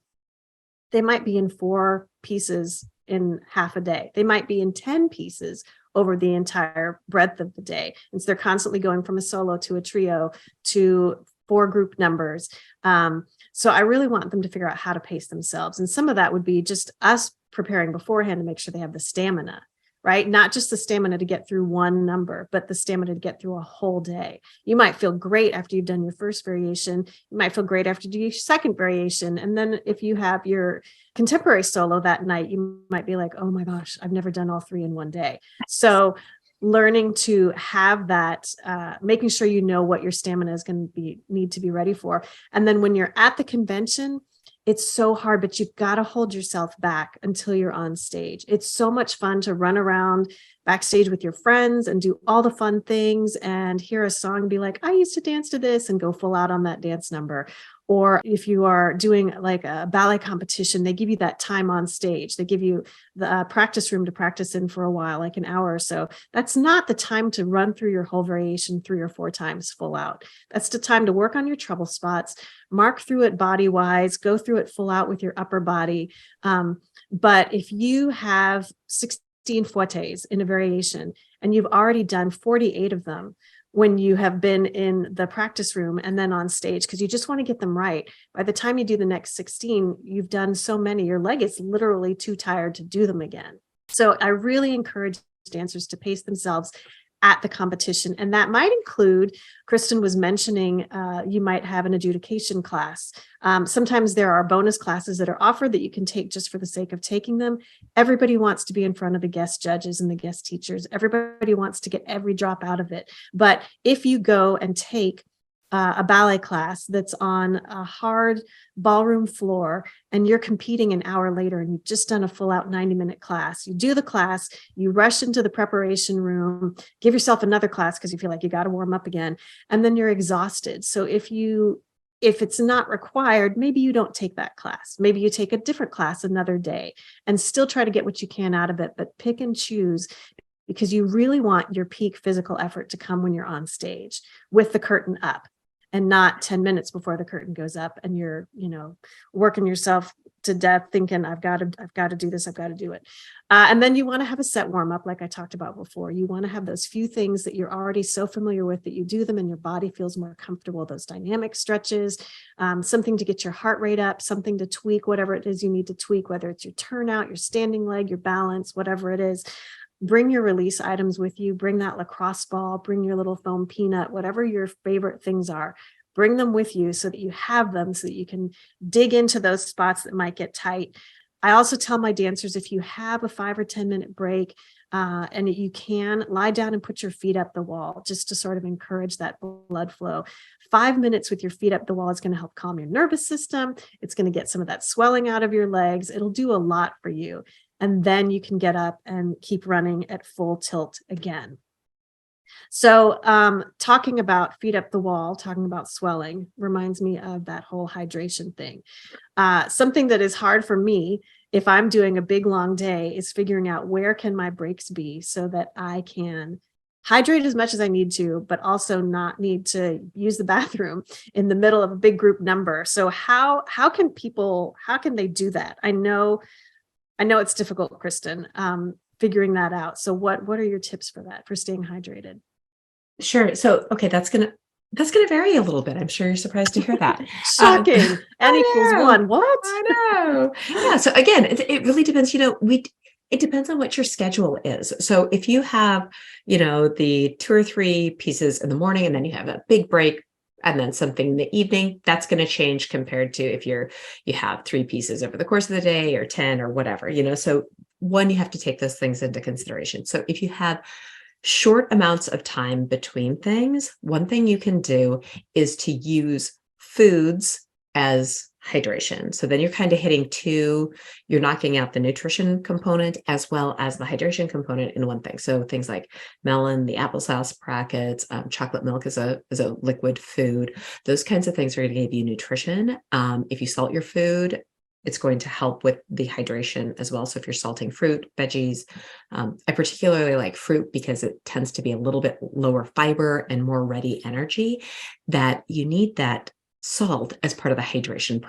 they might be in 4 pieces in half a day. They might be in 10 pieces over the entire breadth of the day. And so they're constantly going from a solo to a trio to 4 group numbers. So I really want them to figure out how to pace themselves. And some of that would be just us preparing beforehand to make sure they have the stamina, right? Not just the stamina to get through one number, but the stamina to get through a whole day. You might feel great after you've done your first variation. You might feel great after you do your second variation. And then if you have your contemporary solo that night, you might be like, oh my gosh, I've never done all 3 in one day. So learning to have that, making sure you know what your stamina is going to need to be ready for. And then when you're at the convention, it's so hard, but you've got to hold yourself back until you're on stage. It's so much fun to run around backstage with your friends and do all the fun things and hear a song and be like, I used to dance to this, and go full out on that dance number. Or if you are doing like a ballet competition, they give you that time on stage. They give you the practice room to practice in for a while, like an hour or so. That's not the time to run through your whole variation 3 or 4 times full out. That's the time to work on your trouble spots, mark through it body-wise, go through it full out with your upper body. But if you have 16 fortes in a variation and you've already done 48 of them, when you have been in the practice room and then on stage, because you just want to get them right. By the time you do the next 16, you've done so many, your leg is literally too tired to do them again. So I really encourage dancers to pace themselves at the competition. And that might include, Kristin was mentioning, you might have an adjudication class. Sometimes there are bonus classes that are offered that you can take just for the sake of taking them. Everybody wants to be in front of the guest judges and the guest teachers. Everybody wants to get every drop out of it. But if you go and take a ballet class that's on a hard ballroom floor and you're competing an hour later and you've just done a full out 90-minute class, you do the class, you rush into the preparation room, give yourself another class because you feel like you got to warm up again, and then you're exhausted. So if it's not required, maybe you don't take that class. Maybe you take a different class another day and still try to get what you can out of it, but pick and choose, because you really want your peak physical effort to come when you're on stage with the curtain up, and not 10 minutes before the curtain goes up and you're, working yourself to death thinking, I've got to do this, I've got to do it. And then you want to have a set warm up, like I talked about before. You want to have those few things that you're already so familiar with that you do them and your body feels more comfortable, those dynamic stretches, something to get your heart rate up, something to tweak, whatever it is you need to tweak, whether it's your turnout, your standing leg, your balance, whatever it is. Bring your release items with you, bring that lacrosse ball, bring your little foam peanut, whatever your favorite things are, bring them with you so that you have them, so that you can dig into those spots that might get tight. I also tell my dancers, if you have a 5 or 10 minute break and you can, lie down and put your feet up the wall just to sort of encourage that blood flow. 5 minutes with your feet up the wall is going to help calm your nervous system. It's going to get some of that swelling out of your legs. It'll do a lot for you. And then you can get up and keep running at full tilt again. So talking about feet up the wall, talking about swelling reminds me of that whole hydration thing. Something that is hard for me if I'm doing a big, long day is figuring out where can my breaks be so that I can hydrate as much as I need to, but also not need to use the bathroom in the middle of a big group number. So how can they do that? I know it's difficult, Kristin, figuring that out. So what are your tips for that, for staying hydrated? Sure. So, okay, that's gonna vary a little bit. I'm sure you're surprised to hear that. Shocking. N equals 1. What? I know. Yeah. So again, it really depends. It depends on what your schedule is. So if you have, the 2 or 3 pieces in the morning, and then you have a big break, and then something in the evening, that's going to change compared to if you have 3 pieces over the course of the day or 10 or whatever, so you have to take those things into consideration. So if you have short amounts of time between things, one thing you can do is to use foods as hydration. So then you're kind of you're knocking out the nutrition component as well as the hydration component in one thing. So things like melon, the applesauce brackets, chocolate milk is a liquid food. Those kinds of things are going to give you nutrition. If you salt your food, it's going to help with the hydration as well. So if you're salting fruit, veggies, I particularly like fruit because it tends to be a little bit lower fiber and more ready energy, that you need that salt as part of the hydration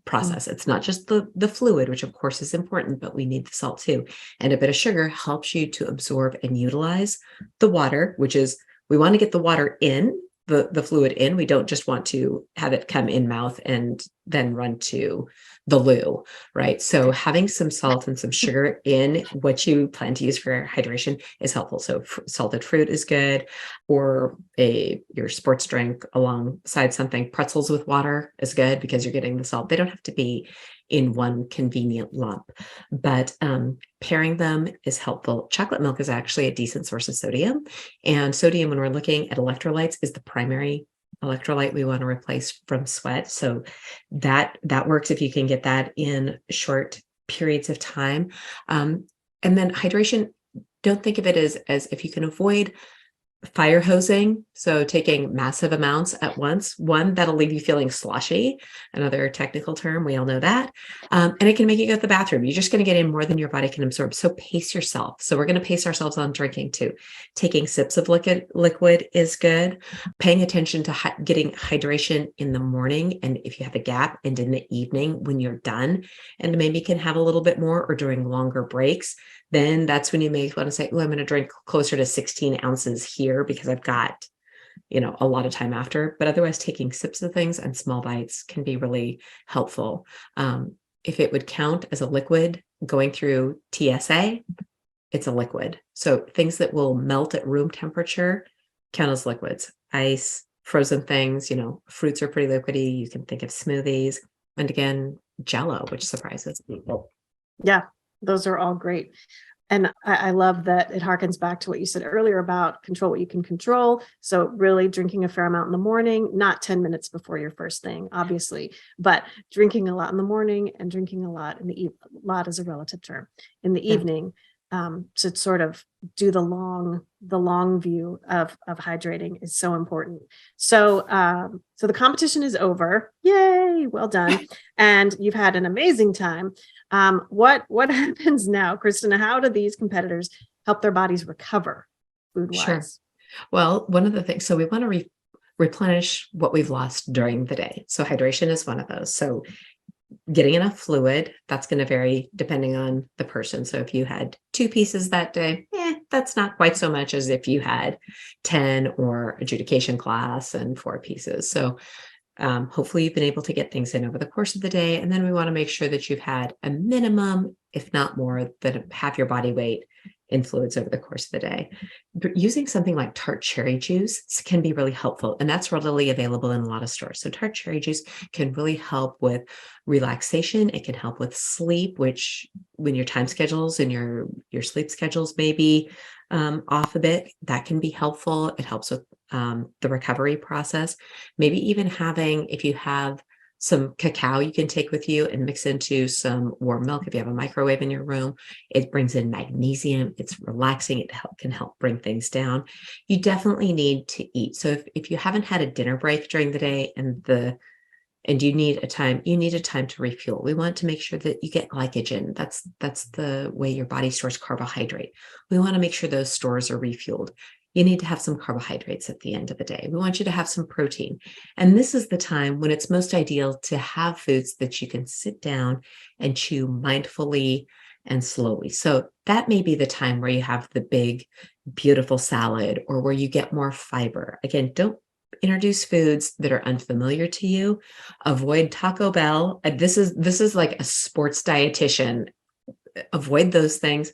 process. It's not just the fluid, which of course is important, but we need the salt too. And a bit of sugar helps you to absorb and utilize the water, which is, we want to get the water in, the fluid in. We don't just want to have it come in mouth and then run to the loo, right? So having some salt and some sugar in what you plan to use for hydration is helpful. So salted fruit is good, or your sports drink alongside something. Pretzels with water is good because you're getting the salt. They don't have to be in one convenient lump, but pairing them is helpful. Chocolate milk is actually a decent source of sodium, and sodium, when we're looking at electrolytes, is the primary electrolyte we want to replace from sweat. So that works if you can get that in short periods of time. And then hydration, don't think of it as if you can avoid fire hosing, so taking massive amounts at once. One, that'll leave you feeling sloshy, another technical term, we all know that. And it can make you go to the bathroom. You're just going to get in more than your body can absorb. So pace yourself. So we're going to pace ourselves on drinking too. Taking sips of liquid is good. Paying attention to getting hydration in the morning, and if you have a gap, and in the evening when you're done, and maybe can have a little bit more, or during longer breaks, then that's when you may want to say, oh, I'm going to drink closer to 16 ounces here because I've got, a lot of time after. But otherwise, taking sips of things and small bites can be really helpful. If it would count as a liquid going through TSA, it's a liquid. So things that will melt at room temperature count as liquids. Ice, frozen things, fruits are pretty liquidy. You can think of smoothies. And again, Jell-O, which surprises people. Yeah, those are all great. And I love that it harkens back to what you said earlier about control what you can control. So really drinking a fair amount in the morning, not 10 minutes before your first thing, obviously, but drinking a lot in the morning and drinking a lot in the evening. Lot is a relative term in the evening, to sort of do the long view of hydrating is so important. So, so the competition is over. Yay. Well done. And you've had an amazing time. What happens now, Kristin? How do these competitors help their bodies recover food-wise? Sure. Well, one of the things, so we want to replenish what we've lost during the day. So hydration is one of those. So getting enough fluid, that's going to vary depending on the person. So if you had 2 pieces that day, that's not quite so much as if you had 10 or adjudication class and 4 pieces. So hopefully you've been able to get things in over the course of the day. And then we want to make sure that you've had a minimum, if not more, than half your body weight in fluids over the course of the day. But using something like tart cherry juice can be really helpful. And that's readily available in a lot of stores. So tart cherry juice can really help with relaxation. It can help with sleep, which when your time schedules and your sleep schedules may be off a bit, that can be helpful. It helps with the recovery process. Maybe even having, if you have some cacao you can take with you and mix into some warm milk. If you have a microwave in your room, it brings in magnesium. It's relaxing. It can help bring things down. You definitely need to eat. So if you haven't had a dinner break during the day and you need a time to refuel. We want to make sure that you get glycogen. That's the way your body stores carbohydrate. We want to make sure those stores are refueled. You need to have some carbohydrates at the end of the day. We want you to have some protein. And this is the time when it's most ideal to have foods that you can sit down and chew mindfully and slowly. So that may be the time where you have the big, beautiful salad or where you get more fiber. Again, don't introduce foods that are unfamiliar to you. Avoid Taco Bell. This is like a sports dietitian. Avoid those things.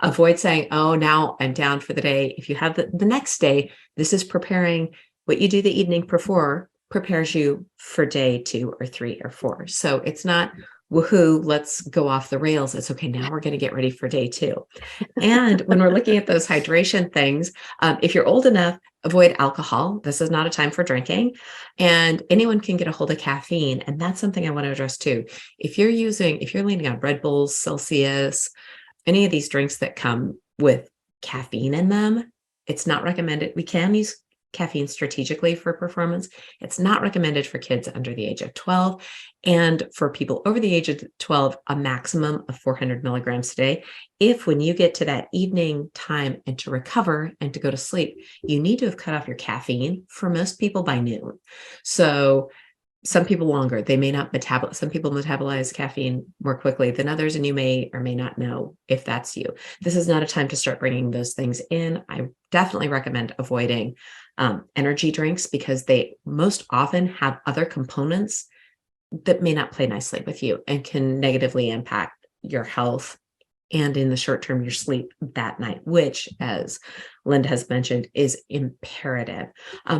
Avoid saying, oh, now I'm down for the day. If you have the next day, this is preparing what you do the evening before prepares you for day 2 or 3 or 4. So it's not, woohoo, let's go off the rails. It's okay. Now we're going to get ready for day 2. And when we're looking at those hydration things, if you're old enough, avoid alcohol. This is not a time for drinking. And anyone can get a hold of caffeine. And that's something I want to address too. If you're leaning on Red Bulls, Celsius, any of these drinks that come with caffeine in them, it's not recommended. We can use caffeine strategically for performance. It's not recommended for kids under the age of 12. And for people over the age of 12, a maximum of 400 milligrams a day. If when you get to that evening time and to recover and to go to sleep, you need to have cut off your caffeine, for most people by noon. So some people longer, they may not some people metabolize caffeine more quickly than others, and you may or may not know if that's you. This is not a time to start bringing those things in. I definitely recommend avoiding energy drinks because they most often have other components that may not play nicely with you and can negatively impact your health and in the short term, your sleep that night, which, as Linda has mentioned, is imperative.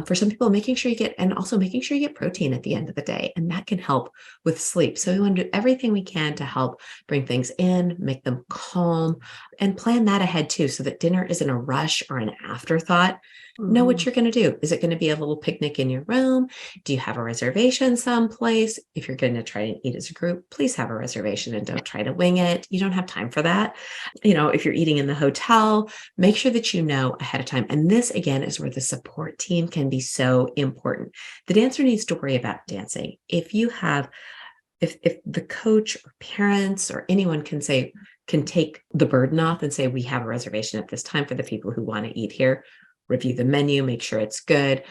For some people, making sure you get protein at the end of the day, and that can help with sleep. So we want to do everything we can to help bring things in, make them calm, and plan that ahead too, so that dinner isn't a rush or an afterthought. Know what you're going to do. Is it going to be a little picnic in your room? Do you have a reservation someplace? If you're going to try and eat as a group, please have a reservation and don't try to wing it. You don't have time for that. If you're eating in the hotel, make sure that you know ahead of time. And this, again, is where the support team can be so important. The dancer needs to worry about dancing. If the coach or parents or anyone can take the burden off and say, we have a reservation at this time for the people who want to eat here, review the menu, make sure it's good,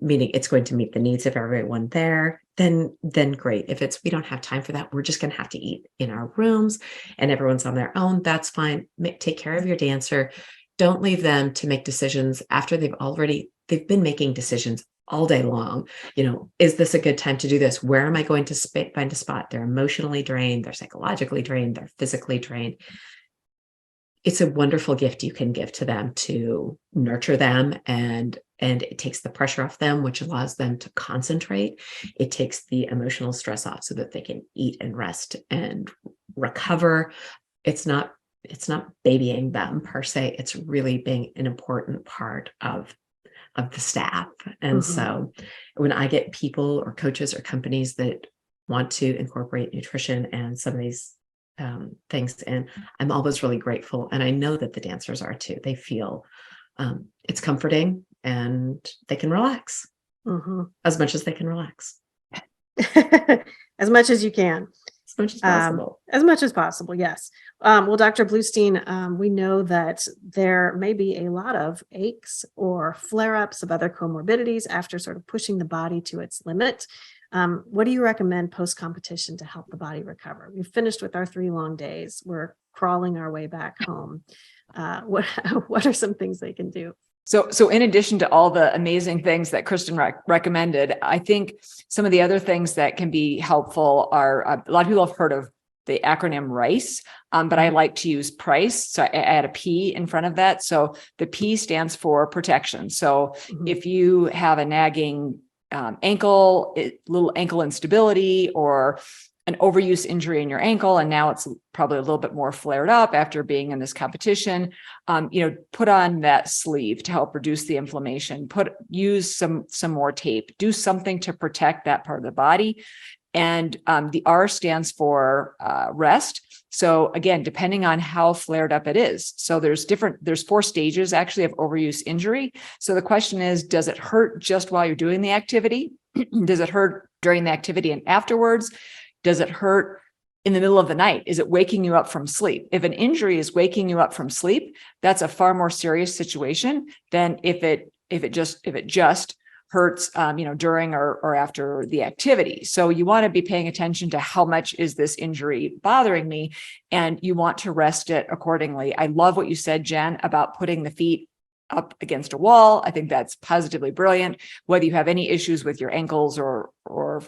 meaning it's going to meet the needs of everyone there, then great. If we don't have time for that, we're just going to have to eat in our rooms and everyone's on their own, that's fine. Take care of your dancer. Don't leave them to make decisions after they've been making decisions all day long. Is this a good time to do this? Where am I going to find a spot? They're emotionally drained, they're psychologically drained, they're physically drained. it's a wonderful gift you can give to them to nurture them, and it takes the pressure off them, which allows them to concentrate. It takes the emotional stress off so that they can eat and rest and recover. It's not babying them per se. It's really being an important part of the staff. And so when I get people or coaches or companies that want to incorporate nutrition and some of these things, and I'm always really grateful. And I know that the dancers are too. They feel it's comforting and they can relax as much as they can relax. As much as you can. As much as possible. As much as possible, yes. Well, Dr. Bluestein, we know that there may be a lot of aches or flare-ups of other comorbidities after sort of pushing the body to its limit. What do you recommend post-competition to help the body recover? We've finished with our 3 long days. We're crawling our way back home. What are some things they can do? So in addition to all the amazing things that Kristin recommended, I think some of the other things that can be helpful are, a lot of people have heard of the acronym RICE, but I like to use PRICE. So I add a P in front of that. So the P stands for protection. So if you have a nagging ankle, little ankle instability, or an overuse injury in your ankle, and now it's probably a little bit more flared up after being in this competition, put on that sleeve to help reduce the inflammation, use some more tape, do something to protect that part of the body. And the R stands for rest. So again, depending on how flared up it is. So there's 4 stages actually of overuse injury. So the question is, does it hurt just while you're doing the activity? Does it hurt during the activity and afterwards? Does it hurt in the middle of the night? Is it waking you up from sleep? If an injury is waking you up from sleep, that's a far more serious situation than if it just hurts, during or after the activity. So you want to be paying attention to how much is this injury bothering me, and you want to rest it accordingly. I love what you said, Jen, about putting the feet up against a wall. I think that's positively brilliant, whether you have any issues with your ankles or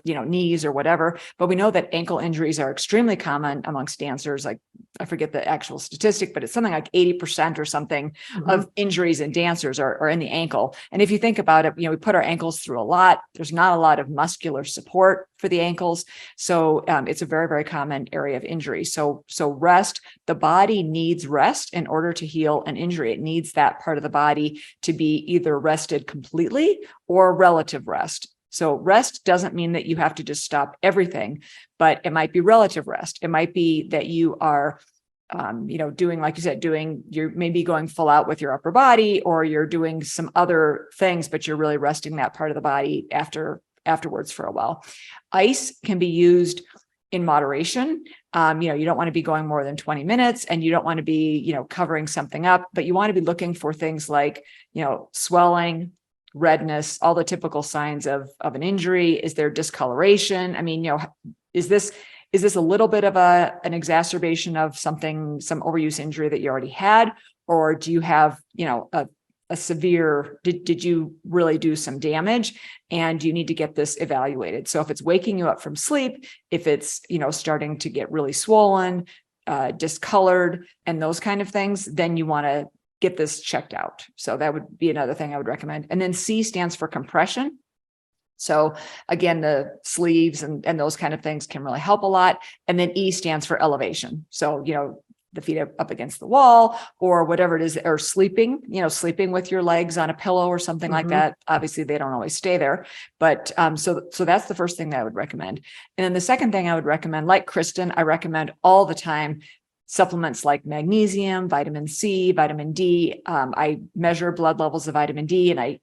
knees or whatever. But we know that ankle injuries are extremely common amongst dancers. Like, I forget the actual statistic, but it's something like 80% or something of injuries in dancers are in the ankle. And if you think about it, we put our ankles through a lot. There's not a lot of muscular support for the ankles. So it's a very, very common area of injury. So rest, the body needs rest in order to heal an injury. It needs that part of the body to be either rested completely or relative rest. So rest doesn't mean that you have to just stop everything, but it might be relative rest. It might be that you are, doing, like you said, you're maybe going full out with your upper body, or you're doing some other things, but you're really resting that part of the body afterwards for a while. Ice can be used in moderation. You don't want to be going more than 20 minutes, and you don't want to be, covering something up, but you want to be looking for things like, swelling, redness, all the typical signs of an injury. Is there discoloration? I mean, is this a little bit of an exacerbation of some overuse injury that you already had? Or do you have, a severe, did you really do some damage, and you need to get this evaluated? So if it's waking you up from sleep, if it's, starting to get really swollen, discolored, and those kind of things, then you want to get this checked out. So that would be another thing I would recommend. And then C stands for compression. So again, the sleeves and those kind of things can really help a lot. And then E stands for elevation. So, the feet up against the wall or whatever it is, or sleeping with your legs on a pillow or something like that. Obviously they don't always stay there, but so that's the first thing that I would recommend. And then the second thing I would recommend, like Kristin, I recommend all the time supplements like magnesium, vitamin C, vitamin D. I measure blood levels of vitamin D, and I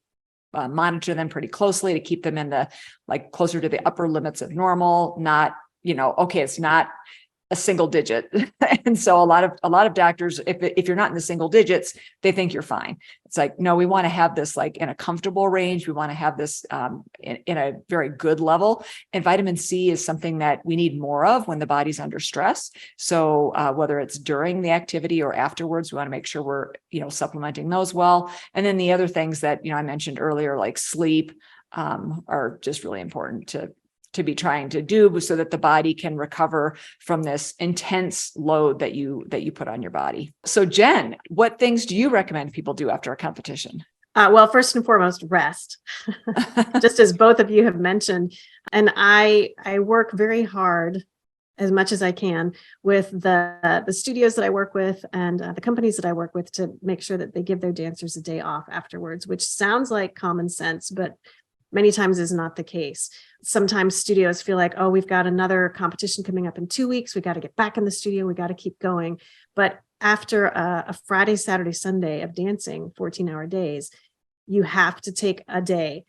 monitor them pretty closely to keep them in the closer to the upper limits of normal. Not, it's not a single digit. And so a lot of doctors, if you're not in the single digits, they think you're fine. It's like, no, we want to have this in a comfortable range. We want to have this in a very good level. And vitamin C is something that we need more of when the body's under stress. So whether it's during the activity or afterwards, we want to make sure we're, supplementing those well. And then the other things that, I mentioned earlier, like sleep, are just really important to to be trying to do so that the body can recover from this intense load that you put on your body. So Jen, what things do you recommend people do after a competition? Well, first and foremost, rest, just as both of you have mentioned. And I work very hard as much as I can with the studios that I work with and the companies that I work with to make sure that they give their dancers a day off afterwards, which sounds like common sense, but many times is not the case. Sometimes studios feel like, oh, we've got another competition coming up in 2 weeks. We got to get back in the studio. We got to keep going. But after a Friday, Saturday, Sunday of dancing, 14-hour days, you have to take a day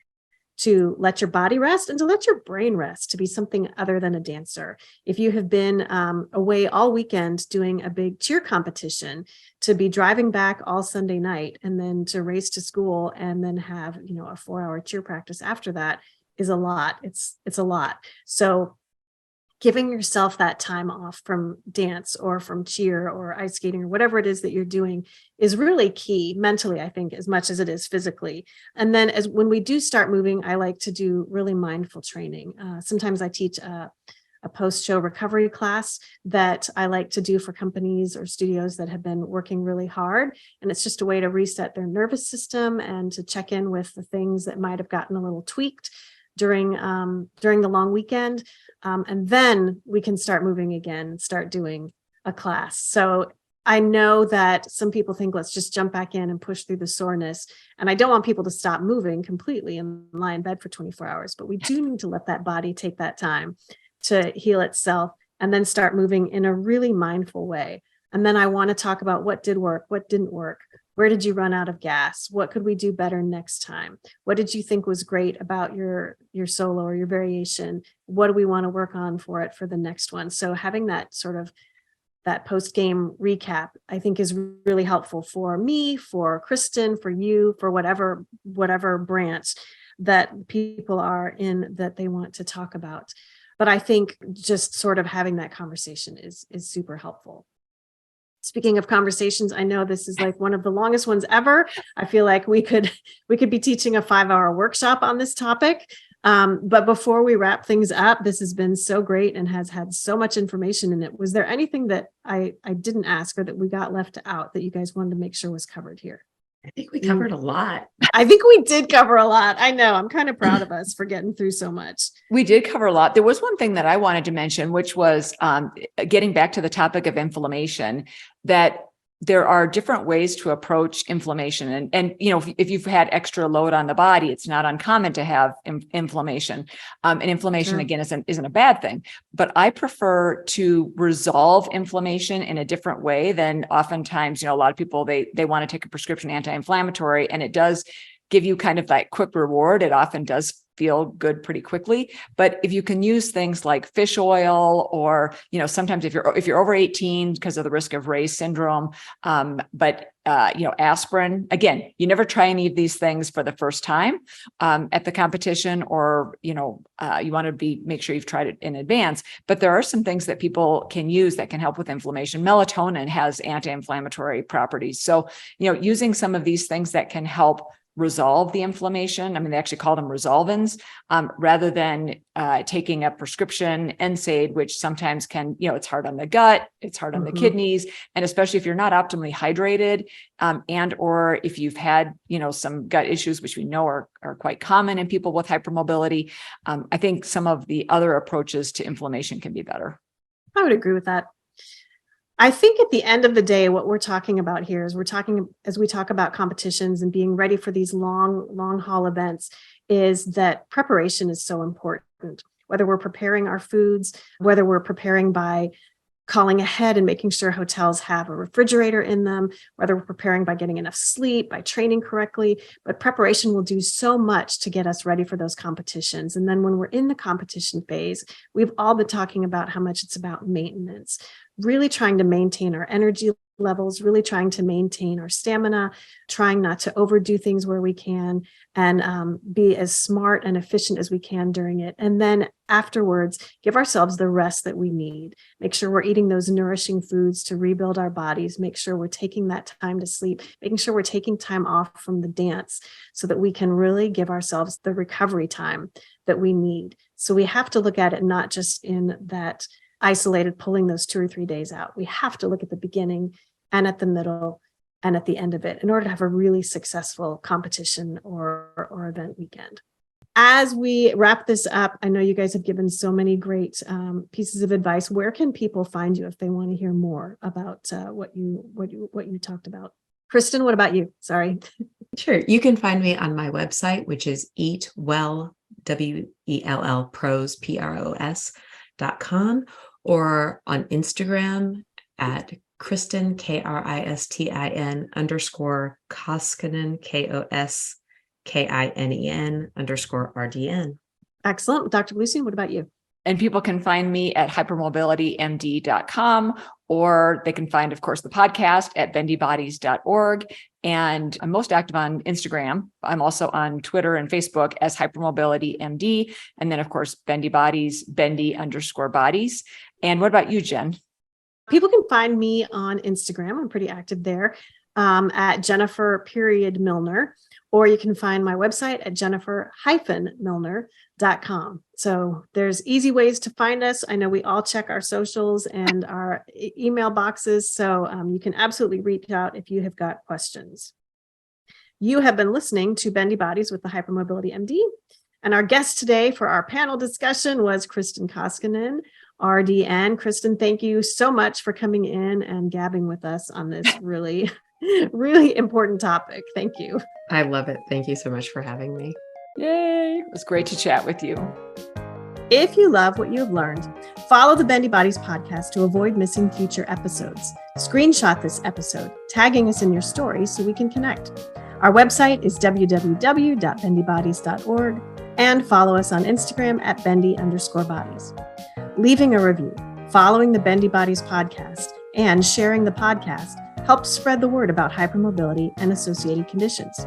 to let your body rest and to let your brain rest, to be something other than a dancer. If you have been away all weekend doing a big cheer competition, to be driving back all Sunday night and then to race to school and then have, a 4-hour cheer practice after that is a lot. It's a lot. So giving yourself that time off from dance or from cheer or ice skating or whatever it is that you're doing is really key mentally, I think, as much as it is physically. And then when we do start moving, I like to do really mindful training. Sometimes I teach a post-show recovery class that I like to do for companies or studios that have been working really hard. And it's just a way to reset their nervous system and to check in with the things that might have gotten a little tweaked during the long weekend. And then we can start moving again, start doing a class. So I know that some people think, let's just jump back in and push through the soreness. And I don't want people to stop moving completely and lie in bed for 24 hours, but we do need to let that body take that time to heal itself and then start moving in a really mindful way. And then I want to talk about what did work, what didn't work. Where did you run out of gas? What could we do better next time? What did you think was great about your solo or your variation? What do we want to work on for it for the next one? So having that sort of that post-game recap, I think, is really helpful for me, for Kristin, for you, for whatever branch that people are in that they want to talk about. But I think just sort of having that conversation is super helpful. Speaking of conversations, I know this is like one of the longest ones ever. I feel like we could be teaching a 5-hour workshop on this topic. But before we wrap things up, this has been so great and has had so much information in it. Was there anything that I didn't ask or that we got left out that you guys wanted to make sure was covered here? I think we covered a lot. I think we did cover a lot. I know. I'm kind of proud of us for getting through so much. We did cover a lot. There was one thing that I wanted to mention, which was getting back to the topic of inflammation, that there are different ways to approach inflammation. And if you've had extra load on the body, it's not uncommon to have inflammation. And inflammation, Sure. again, isn't a bad thing. But I prefer to resolve inflammation in a different way than oftentimes, a lot of people, they want to take a prescription anti-inflammatory, and it does give you kind of that quick reward. It often does feel good pretty quickly. But if you can use things like fish oil, or, sometimes if you're over 18 because of the risk of Ray's syndrome, aspirin, again, you never try any of these things for the first time at the competition, or, you want to make sure you've tried it in advance. But there are some things that people can use that can help with inflammation. Melatonin has anti-inflammatory properties. So, using some of these things that can help resolve the inflammation. I mean, they actually call them resolvins, rather than taking a prescription NSAID, which sometimes can, it's hard on the gut, it's hard on the kidneys, and especially if you're not optimally hydrated, and or if you've had, some gut issues, which we know are quite common in people with hypermobility. I think some of the other approaches to inflammation can be better. I would agree with that. I think at the end of the day, what we're talking about here is as we talk about competitions and being ready for these long haul events, is that preparation is so important. Whether we're preparing our foods, whether we're preparing by calling ahead and making sure hotels have a refrigerator in them, whether we're preparing by getting enough sleep, by training correctly, but preparation will do so much to get us ready for those competitions. And then when we're in the competition phase, we've all been talking about how much it's about maintenance, really trying to maintain our energy levels, really trying to maintain our stamina, trying not to overdo things where we can, and be as smart and efficient as we can during it. And then afterwards, give ourselves the rest that we need. Make sure we're eating those nourishing foods to rebuild our bodies. Make sure we're taking that time to sleep, making sure we're taking time off from the dance so that we can really give ourselves the recovery time that we need. So we have to look at it not just in that isolated, pulling those 2 or 3 days out. We have to look at the beginning and at the middle and at the end of it in order to have a really successful competition or event weekend. As we wrap this up, I know you guys have given so many great pieces of advice. Where can people find you if they want to hear more about what you talked about? Kristin, what about you? Sorry. Sure. You can find me on my website, which is eatwell, WELL, pros, PROS.com, or on Instagram at Kristin, KRISTIN _Koskinen, KOSKINEN _RDN. Excellent. Dr. Bluestein, what about you? And people can find me at hypermobilitymd.com, or they can find, of course, the podcast at bendybodies.org. And I'm most active on Instagram. I'm also on Twitter and Facebook as hypermobilitymd. And then, of course, Bendy Bodies, Bendy _bodies. And what about you, Jen? People can find me on Instagram. I'm pretty active there at Jennifer.Milner, or you can find my website at Jennifer-Milner.com. So there's easy ways to find us. I know we all check our socials and our email boxes, so you can absolutely reach out if you have got questions. You have been listening to Bendy Bodies with the Hypermobility MD, and our guest today for our panel discussion was Kristin Koskinen, RDN. Kristin, thank you so much for coming in and gabbing with us on this really, really important topic. Thank you. I love it. Thank you so much for having me. Yay. It was great to chat with you. If you love what you have learned, follow the Bendy Bodies podcast to avoid missing future episodes. Screenshot this episode, tagging us in your story so we can connect. Our website is www.bendybodies.org, and follow us on Instagram at Bendy_bodies. Leaving a review, following the Bendy Bodies podcast, and sharing the podcast helps spread the word about hypermobility and associated conditions.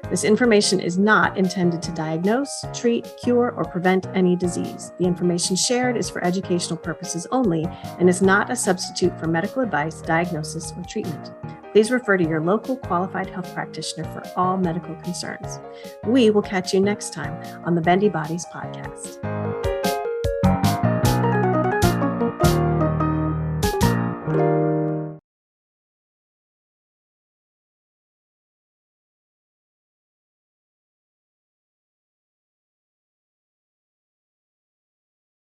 This information is not intended to diagnose, treat, cure, or prevent any disease. The information shared is for educational purposes only and is not a substitute for medical advice, diagnosis, or treatment. Please refer to your local qualified health practitioner for all medical concerns. We will catch you next time on the Bendy Bodies podcast.